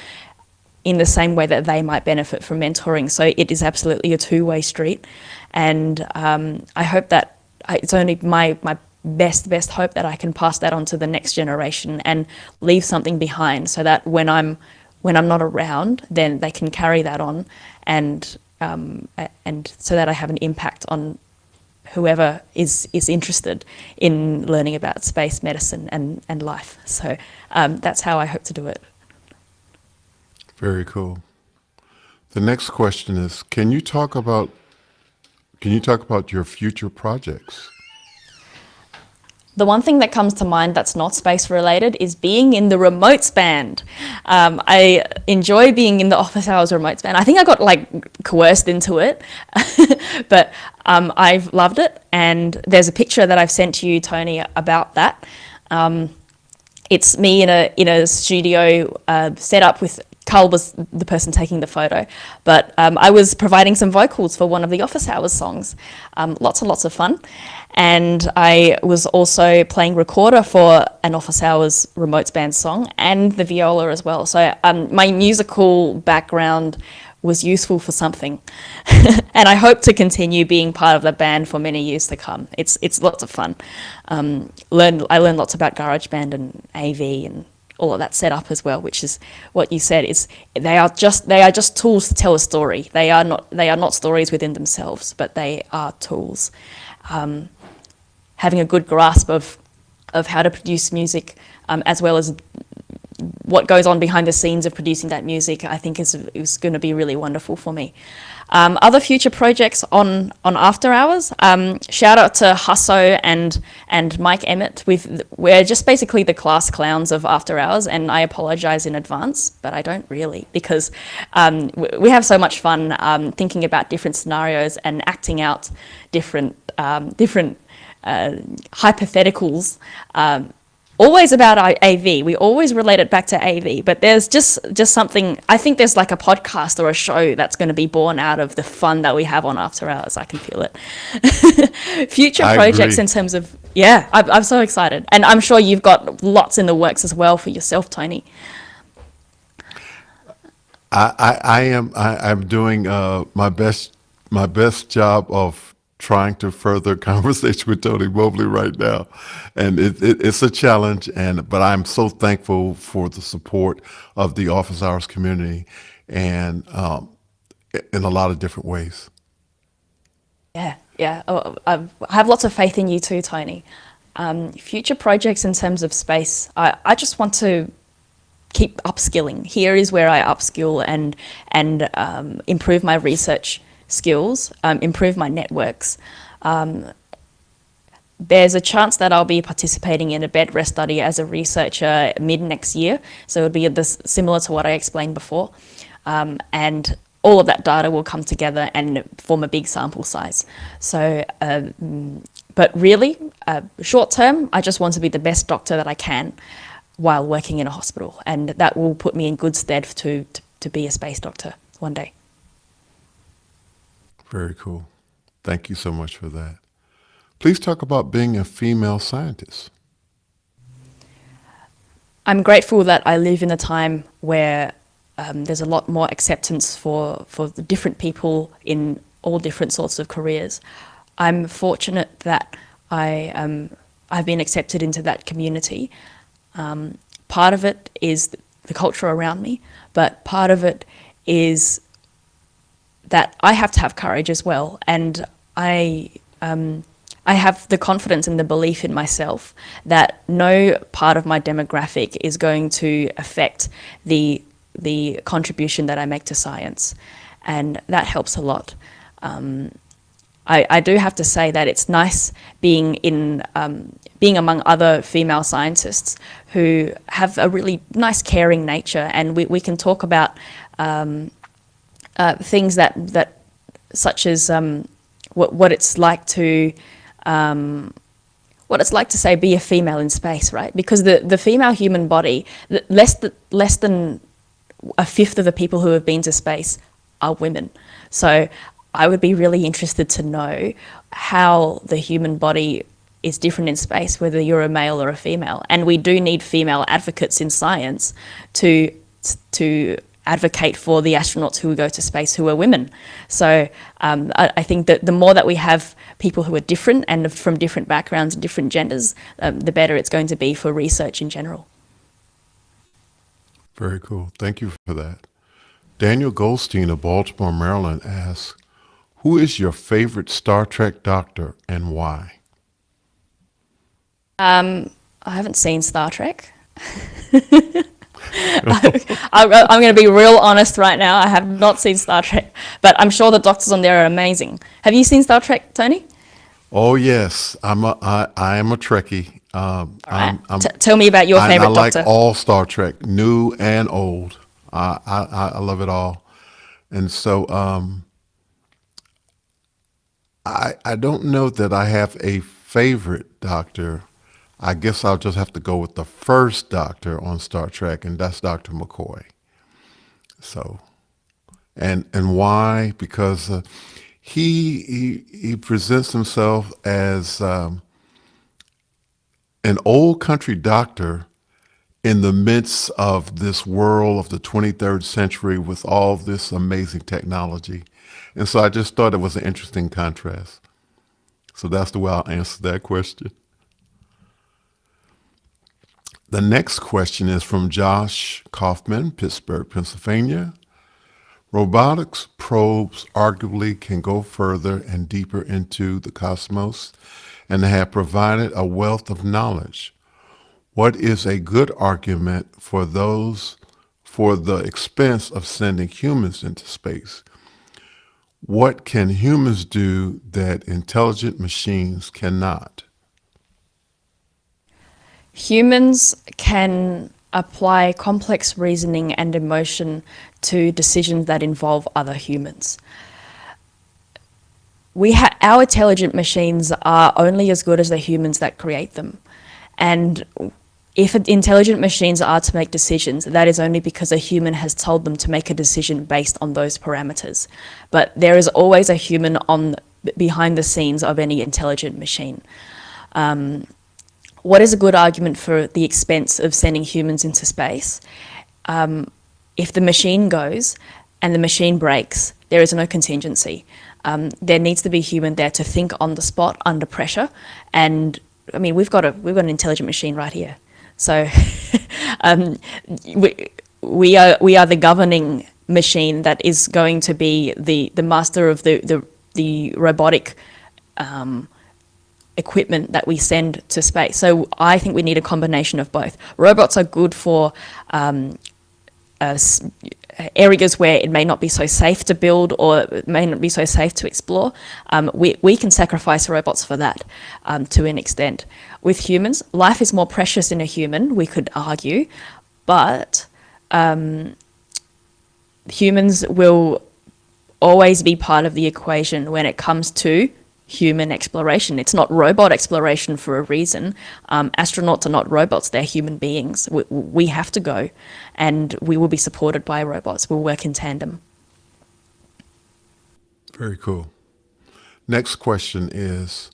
in the same way that they might benefit from mentoring. So it is absolutely a two-way street. And I hope that it's only my best hope that I can pass that on to the next generation and leave something behind, so that when I'm not around, then they can carry that on, and so that I have an impact on whoever is interested in learning about space, medicine, and life. So that's how I hope to do it. Very cool. The next question is, can you talk about your future projects? The one thing that comes to mind that's not space related is being in the remotes band. I enjoy being in the office hours remotes band. I think I got coerced into it, but I've loved it. And there's a picture that I've sent to you, Tony, about that. It's me in a studio set up with Carl was the person taking the photo, but I was providing some vocals for one of the office hours songs. Lots and lots of fun. And I was also playing recorder for an office hours remotes band song and the viola as well. So my musical background was useful for something. And I hope to continue being part of the band for many years to come. It's lots of fun. I learned lots about GarageBand and AV and all of that setup as well, which is what you said. They are just tools to tell a story. They are not stories within themselves, but they are tools. Having a good grasp of how to produce music, as well as what goes on behind the scenes of producing that music, I think is going to be really wonderful for me. Other future projects on After Hours, shout out to Husso and Mike Emmett. We're just basically the class clowns of After Hours, and I apologise in advance, but I don't really, because we have so much fun thinking about different scenarios and acting out different hypotheticals. Always about AV. We always relate it back to AV, but there's just something. I think there's like a podcast or a show that's going to be born out of the fun that we have on After Hours. I can feel it. Future projects in terms of, I'm so excited, and I'm sure you've got lots in the works as well for yourself, Tony. I'm doing my best job of trying to further conversation with Tony Mobley right now, and it's a challenge. But I'm so thankful for the support of the office hours community, and in a lot of different ways. Yeah. I have lots of faith in you too, Tony. Future projects in terms of space, I just want to keep upskilling. Here is where I upskill and improve my research skills, improve my networks. There's a chance that I'll be participating in a bed rest study as a researcher mid next year, so it'll be similar to what I explained before, and all of that data will come together and form a big sample size. So, but really, short term, I just want to be the best doctor that I can while working in a hospital, and that will put me in good stead to be a space doctor one day. Very cool. Thank you so much for that. Please talk about being a female scientist. I'm grateful that I live in a time where there's a lot more acceptance for the different people in all different sorts of careers. I'm fortunate that I've been accepted into that community. Part of it is the culture around me, but part of it is that I have to have courage as well, and I have the confidence and the belief in myself that no part of my demographic is going to affect the contribution that I make to science, and that helps a lot. I do have to say that it's nice being among other female scientists who have a really nice, caring nature, and we can talk about things that such as what it's like to say be a female in space, right? Because the female human body, less than a fifth of the people who have been to space are women. So I would be really interested to know how the human body is different in space, whether you're a male or a female. And we do need female advocates in science to advocate for the astronauts who go to space who are women. So I think that the more that we have people who are different and from different backgrounds and different genders, the better it's going to be for research in general. Very cool. Thank you for that. Daniel Goldstein of Baltimore, Maryland asks, who is your favorite Star Trek doctor and why? I haven't seen Star Trek. I'm going to be real honest right now. I have not seen Star Trek, but I'm sure the doctors on there are amazing. Have you seen Star Trek, Tony? Oh yes, I am a Trekkie. Tell me about your favorite I like doctor. all Star Trek, new and old. I love it all, and so I don't know that I have a favorite doctor. I guess I'll just have to go with the first doctor on Star Trek, and that's Dr. McCoy. So, and why? Because he presents himself as an old country doctor in the midst of this world of the 23rd century with all this amazing technology. And so I just thought it was an interesting contrast. So that's the way I'll answer that question. The next question is from Josh Kaufman, Pittsburgh, Pennsylvania. Robotics probes arguably can go further and deeper into the cosmos and have provided a wealth of knowledge. What is a good argument for the expense of sending humans into space? What can humans do that intelligent machines cannot? Humans can apply complex reasoning and emotion to decisions that involve other humans. Our intelligent machines are only as good as the humans that create them. And if intelligent machines are to make decisions, that is only because a human has told them to make a decision based on those parameters. But there is always a human behind the scenes of any intelligent machine. What is a good argument for the expense of sending humans into space? If the machine goes and the machine breaks, there is no contingency. There needs to be a human there to think on the spot under pressure. And I mean, we've got an intelligent machine right here. So we are the governing machine that is going to be the master of the robotic equipment that we send to space. So I think we need a combination of both. Robots are good for areas where it may not be so safe to build or it may not be so safe to explore. We can sacrifice robots for that to an extent. With humans, life is more precious in a human, we could argue, but humans will always be part of the equation when it comes to human exploration. It's not robot exploration for a reason. Astronauts are not robots, they're human beings. We have to go, and we will be supported by robots. We'll work in tandem. Very cool. Next question is,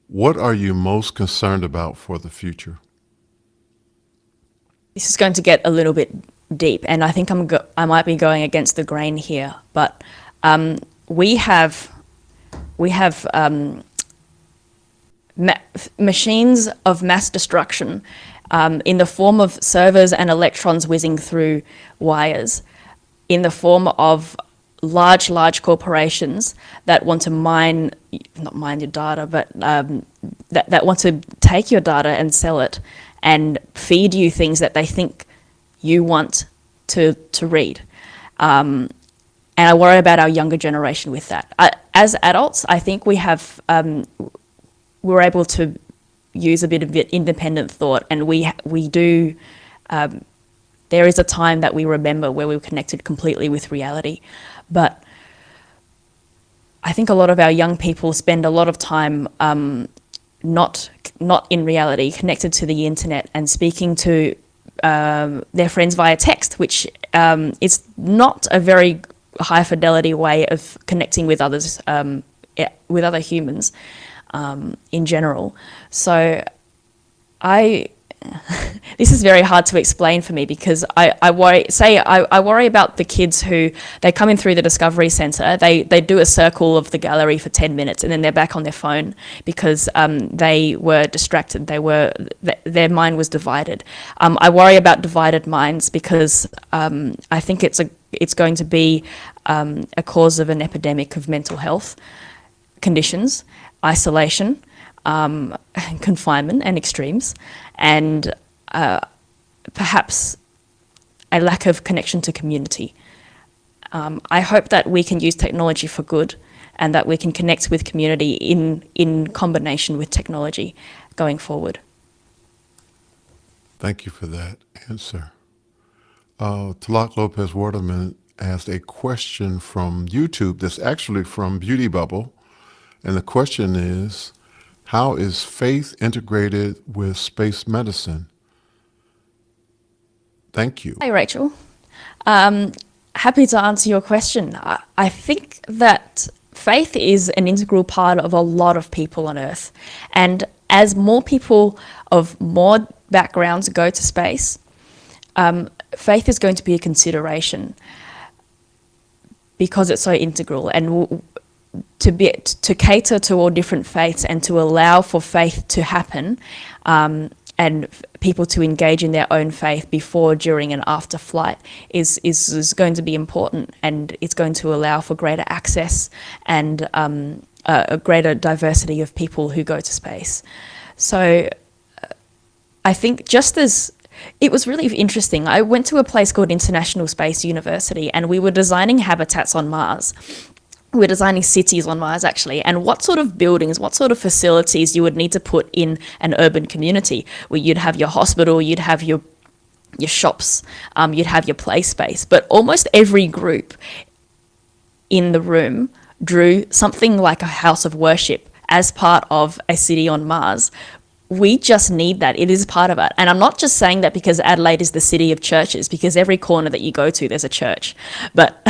what are you most concerned about for the future? This is going to get a little bit deep, and I think I might be going against the grain here, but we have machines of mass destruction in the form of servers and electrons whizzing through wires, in the form of large corporations that want to not mine your data, but that want to take your data and sell it and feed you things that they think you want to read. And I worry about our younger generation with that. As adults, I think we're able to use a bit of independent thought, and we do. There is a time that we remember where we were connected completely with reality, but I think a lot of our young people spend a lot of time not in reality, connected to the internet and speaking to their friends via text, which is not a very high fidelity way of connecting with others, with other humans in general. So this is very hard to explain for me because I worry about the kids who they come in through the Discovery Centre, they do a circle of the gallery for 10 minutes and then they're back on their phone because they were distracted, their mind was divided. I worry about divided minds because I think it's going to be a cause of an epidemic of mental health conditions, isolation, confinement and extremes, and perhaps a lack of connection to community. I hope that we can use technology for good and that we can connect with community in combination with technology going forward. Thank you for that answer. Talak Lopez Waterman asked a question from YouTube that's actually from Beauty Bubble. And the question is, how is faith integrated with space medicine? Thank you. Hey, Rachel. Happy to answer your question. I think that faith is an integral part of a lot of people on Earth. And as more people of more backgrounds go to space, faith is going to be a consideration because it's so integral, and to cater to all different faiths and to allow for faith to happen, and people to engage in their own faith before, during and after flight is going to be important, and it's going to allow for greater access and a greater diversity of people who go to space. So I think just as it was really interesting, I went to a place called International Space University and we were designing habitats on Mars. We're designing cities on Mars, actually, and what sort of buildings, what sort of facilities you would need to put in an urban community where you'd have your hospital, you'd have your shops, you'd have your play space. But almost every group in the room drew something like a house of worship as part of a city on Mars. We just need that. It is part of it. And I'm not just saying that because Adelaide is the city of churches, because every corner that you go to, there's a church. But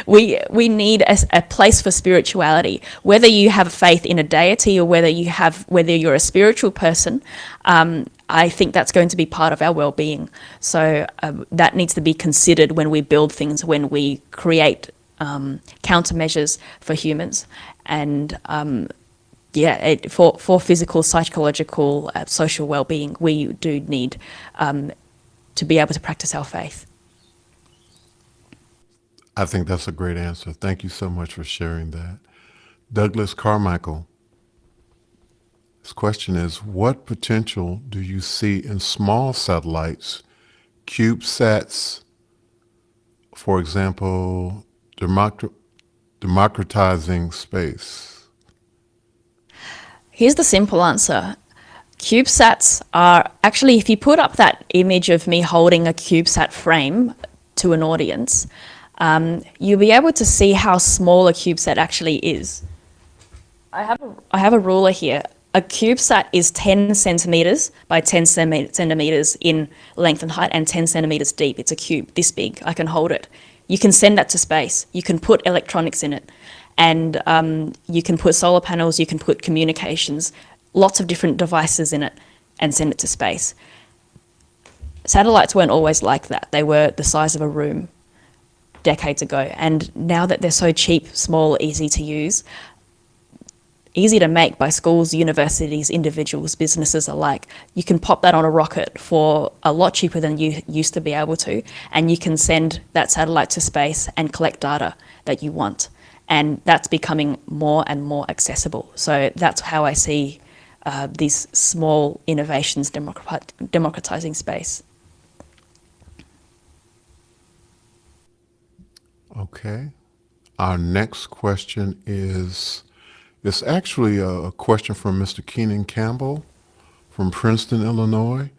we need a place for spirituality. Whether you have faith in a deity or whether you're a spiritual person, I think that's going to be part of our well-being. So that needs to be considered when we build things, when we create countermeasures for humans. And for physical, psychological, social well-being, we do need to be able to practice our faith. I think that's a great answer. Thank you so much for sharing that. Douglas Carmichael, his question is, what potential do you see in small satellites, CubeSats, for example, democratizing space? Here's the simple answer. CubeSats are actually, if you put up that image of me holding a CubeSat frame to an audience, you'll be able to see how small a CubeSat actually is. I have a ruler here. A CubeSat is 10 centimeters by 10 centimeters in length and height and 10 centimeters deep. It's a cube this big. I can hold it. You can send that to space. You can put electronics in it. And you can put solar panels, you can put communications, lots of different devices in it and send it to space. Satellites weren't always like that. They were the size of a room decades ago. And now that they're so cheap, small, easy to use, easy to make by schools, universities, individuals, businesses alike, you can pop that on a rocket for a lot cheaper than you used to be able to. And you can send that satellite to space and collect data that you want. And that's becoming more and more accessible. So that's how I see these small innovations democratizing space. Okay. Our next question is, it's actually a question from Mr. Keenan Campbell from Princeton, Illinois.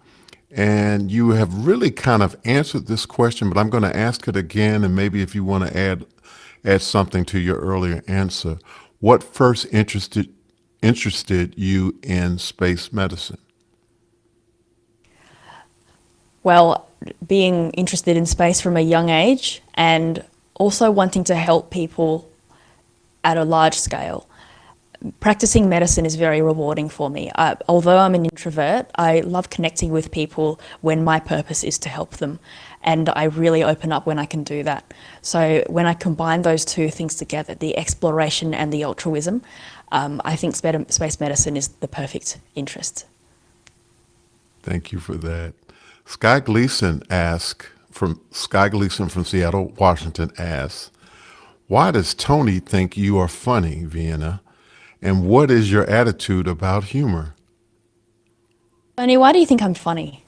And you have really kind of answered this question, but I'm going to ask it again, and maybe if you want to add something to your earlier answer. What first interested you in space medicine? Well, being interested in space from a young age and also wanting to help people at a large scale. practicing medicine is very rewarding for me. Although I'm an introvert, I love connecting with people when my purpose is to help them. And I really open up when I can do that. So when I combine those two things together, the exploration and the altruism, I think space medicine is the perfect interest. Thank you for that. Sky Gleason from Seattle, Washington asks, why does Tony think you are funny, Vienna? And what is your attitude about humor? Tony, why do you think I'm funny?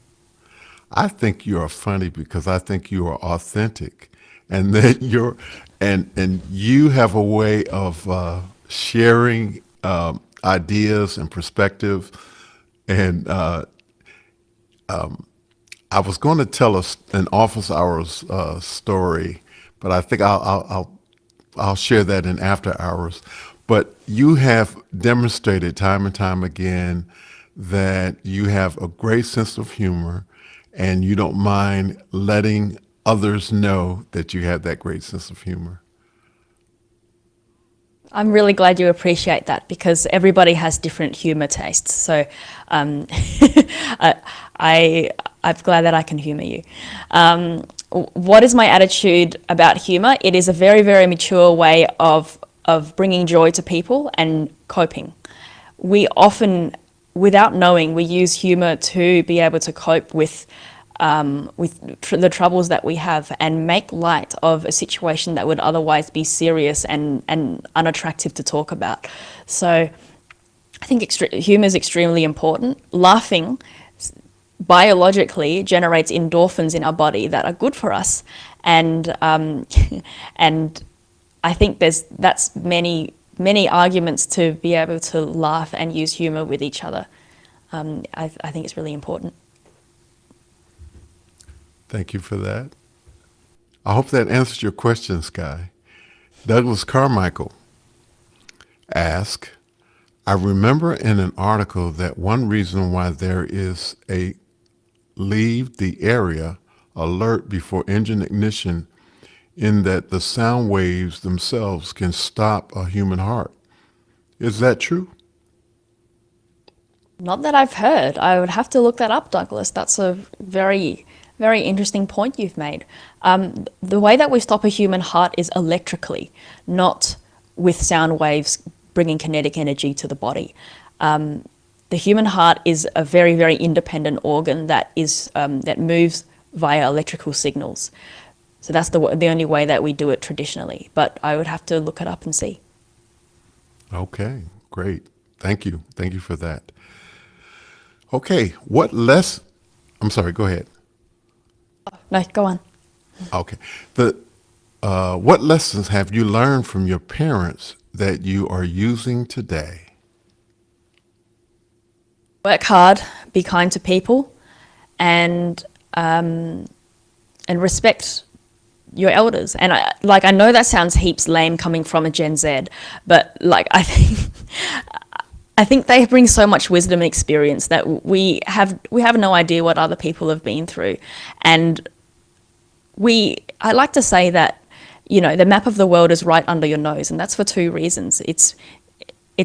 I think you are funny because I think you are authentic, and that you have a way of sharing ideas and perspective. And I was going to tell us an office hours story, but I think I'll share that in after hours. But you have demonstrated time and time again that you have a great sense of humor, and you don't mind letting others know that you have that great sense of humor. I'm really glad you appreciate that, because everybody has different humor tastes. So I'm glad that I can humor you. What is my attitude about humor? It is a very, very mature way of bringing joy to people and coping. We often, without knowing, we use humor to be able to cope with the troubles that we have and make light of a situation that would otherwise be serious and unattractive to talk about. So I think humor is extremely important. Laughing biologically generates endorphins in our body that are good for us, and I think that's many arguments to be able to laugh and use humor with each other. I think it's really important. Thank you for that. I hope that answers your question, Sky. Douglas Carmichael asked, I remember in an article that one reason why there is a leave the area alert before engine ignition in that the sound waves themselves can stop a human heart. Is that true? Not that I've heard. I would have to look that up, Douglas. That's a very, very interesting point you've made. The way that we stop a human heart is electrically, not with sound waves bringing kinetic energy to the body. The human heart is a very, very independent organ that moves via electrical signals. So that's the only way that we do it traditionally. But I would have to look it up and see. Okay, great. Thank you. Thank you for that. Okay, I'm sorry, go ahead. No, go on. Okay. What lessons have you learned from your parents that you are using today? Work hard, be kind to people, and respect your elders. And I know that sounds heaps lame coming from a Gen Z, but I think they bring so much wisdom and experience that we have no idea what other people have been through. And I like to say that, the map of the world is right under your nose, and that's for two reasons. It's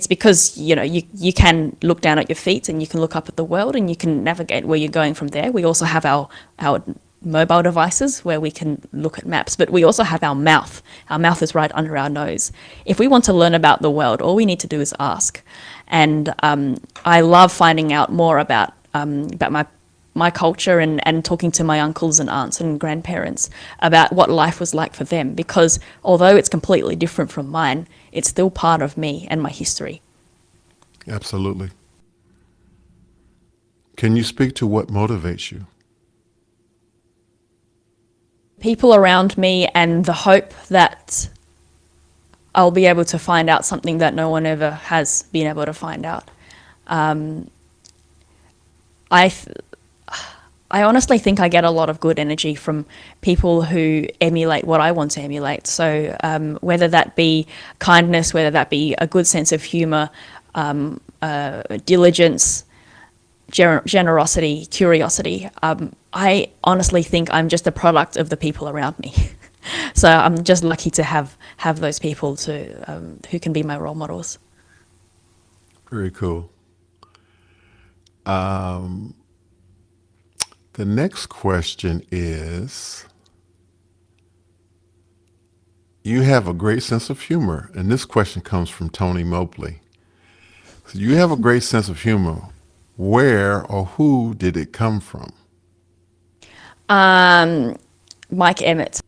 because, you can look down at your feet and you can look up at the world and you can navigate where you're going from there. We also have our mobile devices where we can look at maps, but we also have our mouth. Our mouth is right under our nose. If we want to learn about the world, all we need to do is ask. And I love finding out more about my culture and talking to my uncles and aunts and grandparents about what life was like for them, because although it's completely different from mine, it's still part of me and my history. Absolutely. Can you speak to what motivates you? People around me and the hope that I'll be able to find out something that no one ever has been able to find out. I honestly think I get a lot of good energy from people who emulate what I want to emulate. So whether that be kindness, whether that be a good sense of humour, diligence, generosity, curiosity, I honestly think I'm just a product of the people around me. So I'm just lucky to have those people who can be my role models. Very cool. The next question is, you have a great sense of humor, and this question comes from Tony Mobley. So you have a great sense of humor. Where or who did it come from? Mike Emmett.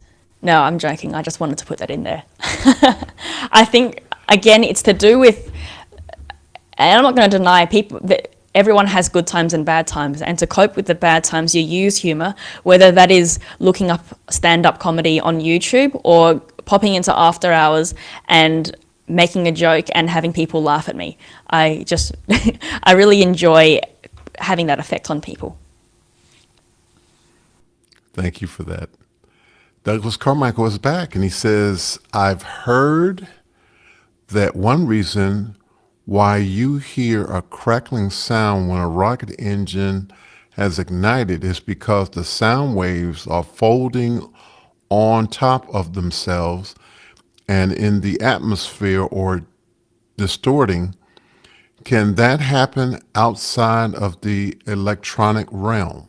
No, I'm joking. I just wanted to put that in there. I think, again, it's to do with, and I'm not going to deny people that everyone has good times and bad times. And to cope with the bad times, you use humor, whether that is looking up stand-up comedy on YouTube or popping into after hours and making a joke and having people laugh at me. I just, I really enjoy having that effect on people. Thank you for that. Douglas Carmichael is back, and he says, I've heard that one reason why you hear a crackling sound when a rocket engine has ignited is because the sound waves are folding on top of themselves and in the atmosphere or distorting. Can that happen outside of the electronic realm?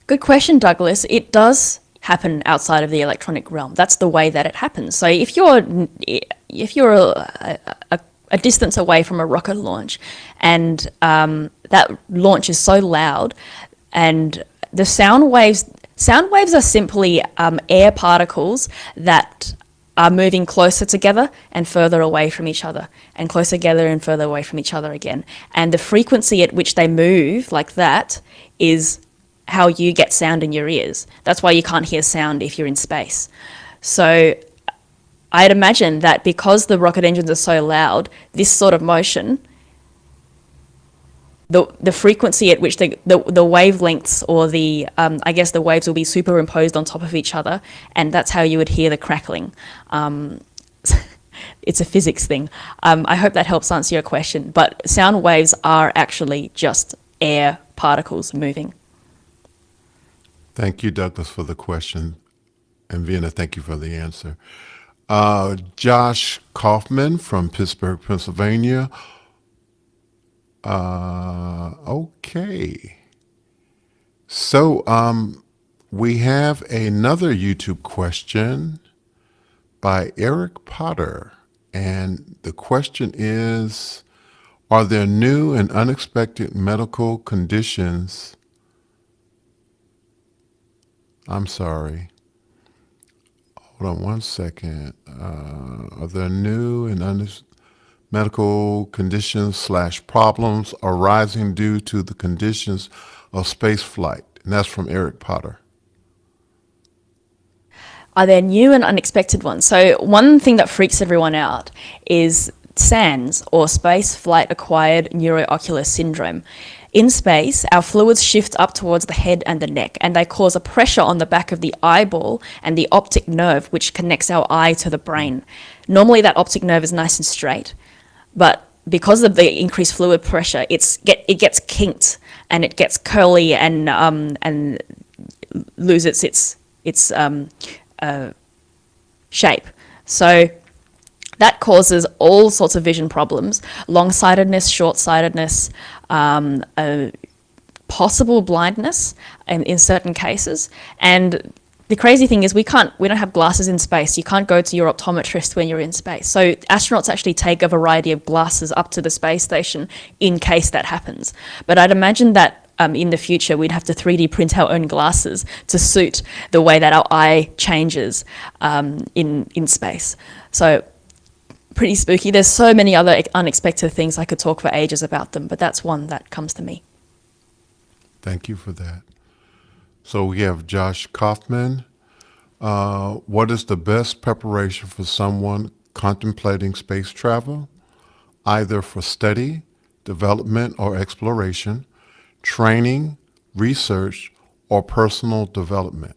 Good question, Douglas. It does happen outside of the electronic realm. That's the way that it happens. So if you're a distance away from a rocket launch, and that launch is so loud, and the sound waves are simply air particles that are moving closer together and further away from each other, and closer together and further away from each other again. And the frequency at which they move like that is how you get sound in your ears. That's why you can't hear sound if you're in space. So I'd imagine that because the rocket engines are so loud, this sort of motion, the frequency at which the wavelengths or I guess the waves will be superimposed on top of each other, and that's how you would hear the crackling. It's a physics thing. I hope that helps answer your question, but sound waves are actually just air particles moving. Thank you, Douglas, for the question. And Vienna, thank you for the answer. Josh Kaufman from Pittsburgh, Pennsylvania. Okay. So we have another YouTube question by Eric Potter. And the question is, are there new and unexpected medical conditions? I'm sorry. Hold on one second. Are there new and medical conditions / problems arising due to the conditions of space flight? And that's from Eric Potter. Are there new and unexpected ones? So one thing that freaks everyone out is SANS, or space flight acquired neuroocular syndrome. In space, our fluids shift up towards the head and the neck, and they cause a pressure on the back of the eyeball and the optic nerve, which connects our eye to the brain. Normally that optic nerve is nice and straight, but because of the increased fluid pressure, it gets kinked and it gets curly and loses its shape. So that causes all sorts of vision problems, long-sightedness, short-sightedness, possible blindness in certain cases. And the crazy thing is we don't have glasses in space. You can't go to your optometrist when you're in space. So astronauts actually take a variety of glasses up to the space station in case that happens. But I'd imagine that in the future we'd have to 3D print our own glasses to suit the way that our eye changes in space. So pretty spooky. There's so many other unexpected things. I could talk for ages about them, but that's one that comes to me. Thank you for that. So we have Josh Kaufman. What is the best preparation for someone contemplating space travel, either for study, development, or exploration, training, research, or personal development?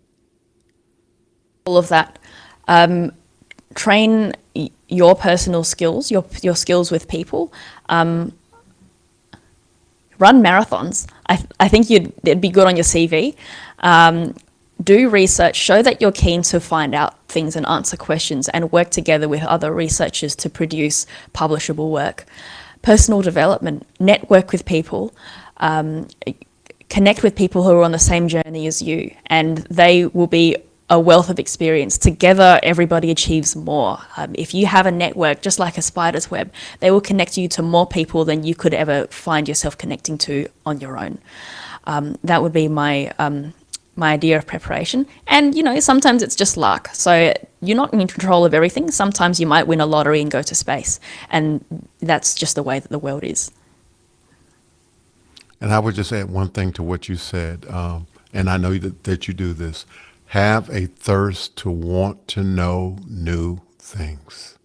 All of that. Train your personal skills, your skills with people. Run marathons. I think it'd be good on your CV. Do research, show that you're keen to find out things and answer questions, and work together with other researchers to produce publishable work. personal development, network with people, connect with people who are on the same journey as you, and they will be a wealth of experience. Together, everybody achieves more. If you have a network, just like a spider's web, they will connect you to more people than you could ever find yourself connecting to on your own. That would be my idea of preparation. And, you know, sometimes it's just luck. So you're not in control of everything. Sometimes you might win a lottery and go to space. And that's just the way that the world is. And I would just add one thing to what you said, and I know that you do this. Have a thirst to want to know new things.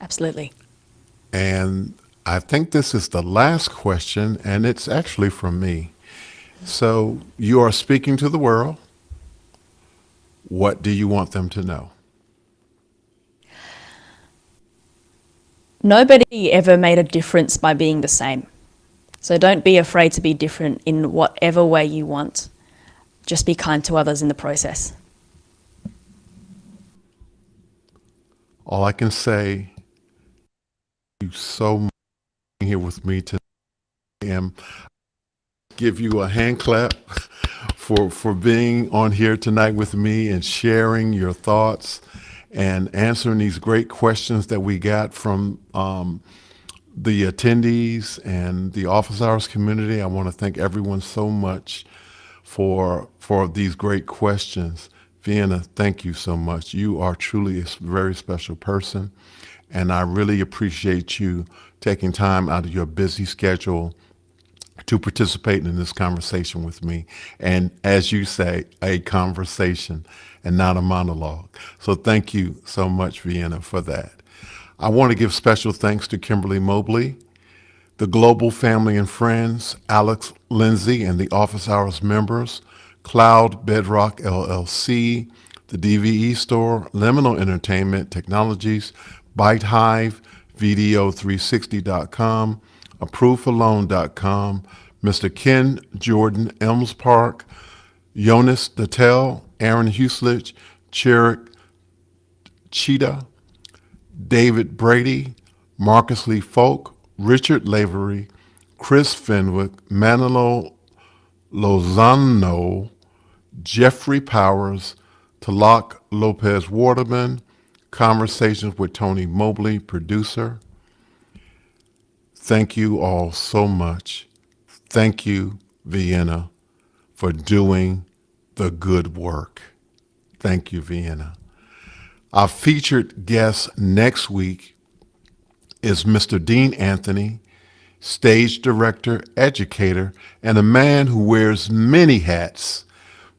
Absolutely. And I think this is the last question, and it's actually from me. So you are speaking to the world. What do you want them to know? Nobody ever made a difference by being the same. So don't be afraid to be different in whatever way you want. Just be kind to others in the process. All I can say, thank you so much for being here with me today. And give you a hand clap for being on here tonight with me and sharing your thoughts and answering these great questions that we got from the attendees and the office hours community. I want to thank everyone so much for these great questions. Vienna, thank you so much. You are truly a very special person, and I really appreciate you taking time out of your busy schedule to participate in this conversation with me. And as you say, a conversation and not a monologue. So thank you so much, Vienna, for that. I want to give special thanks to Kimberly Mobley, the Global Family and Friends, Alex Lindsay and the Office Hours members, Cloud Bedrock LLC, the DVE Store, Liminal Entertainment Technologies, Byte Hive, Video360.com, ApproveForLoan.com, Mr. Ken Jordan Elms Park, Jonas Dattel, Aaron Huselich, Cherik Cheetah, David Brady, Marcus Lee Folk, Richard Lavery, Chris Fenwick, Manolo Lozano, Jeffrey Powers, Talak Lopez Waterman, Conversations with Tony Mobley, producer. Thank you all so much. Thank you, Vienna, for doing the good work. Thank you, Vienna. Our featured guest next week is Mr. Dean Anthony, stage director, educator, and a man who wears many hats.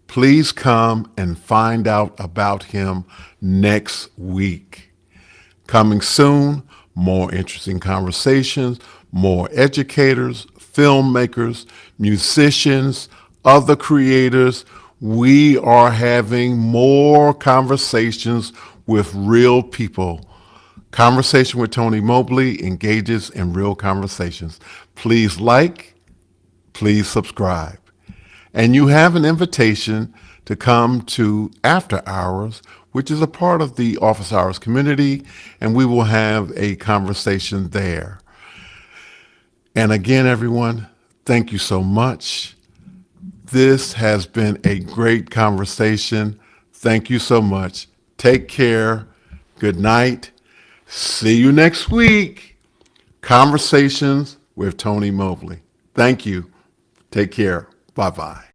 Please come and find out about him next week. Coming soon, more interesting conversations, more educators, filmmakers, musicians, other creators. We are having more conversations with real people. Conversation with Tony Mobley engages in real conversations. Please like, please subscribe. And you have an invitation to come to After Hours, which is a part of the Office Hours community, and we will have a conversation there. And again, everyone, thank you so much. This has been a great conversation. Thank you so much. Take care. Good night. See you next week. Conversations with Tony Mobley. Thank you. Take care. Bye-bye.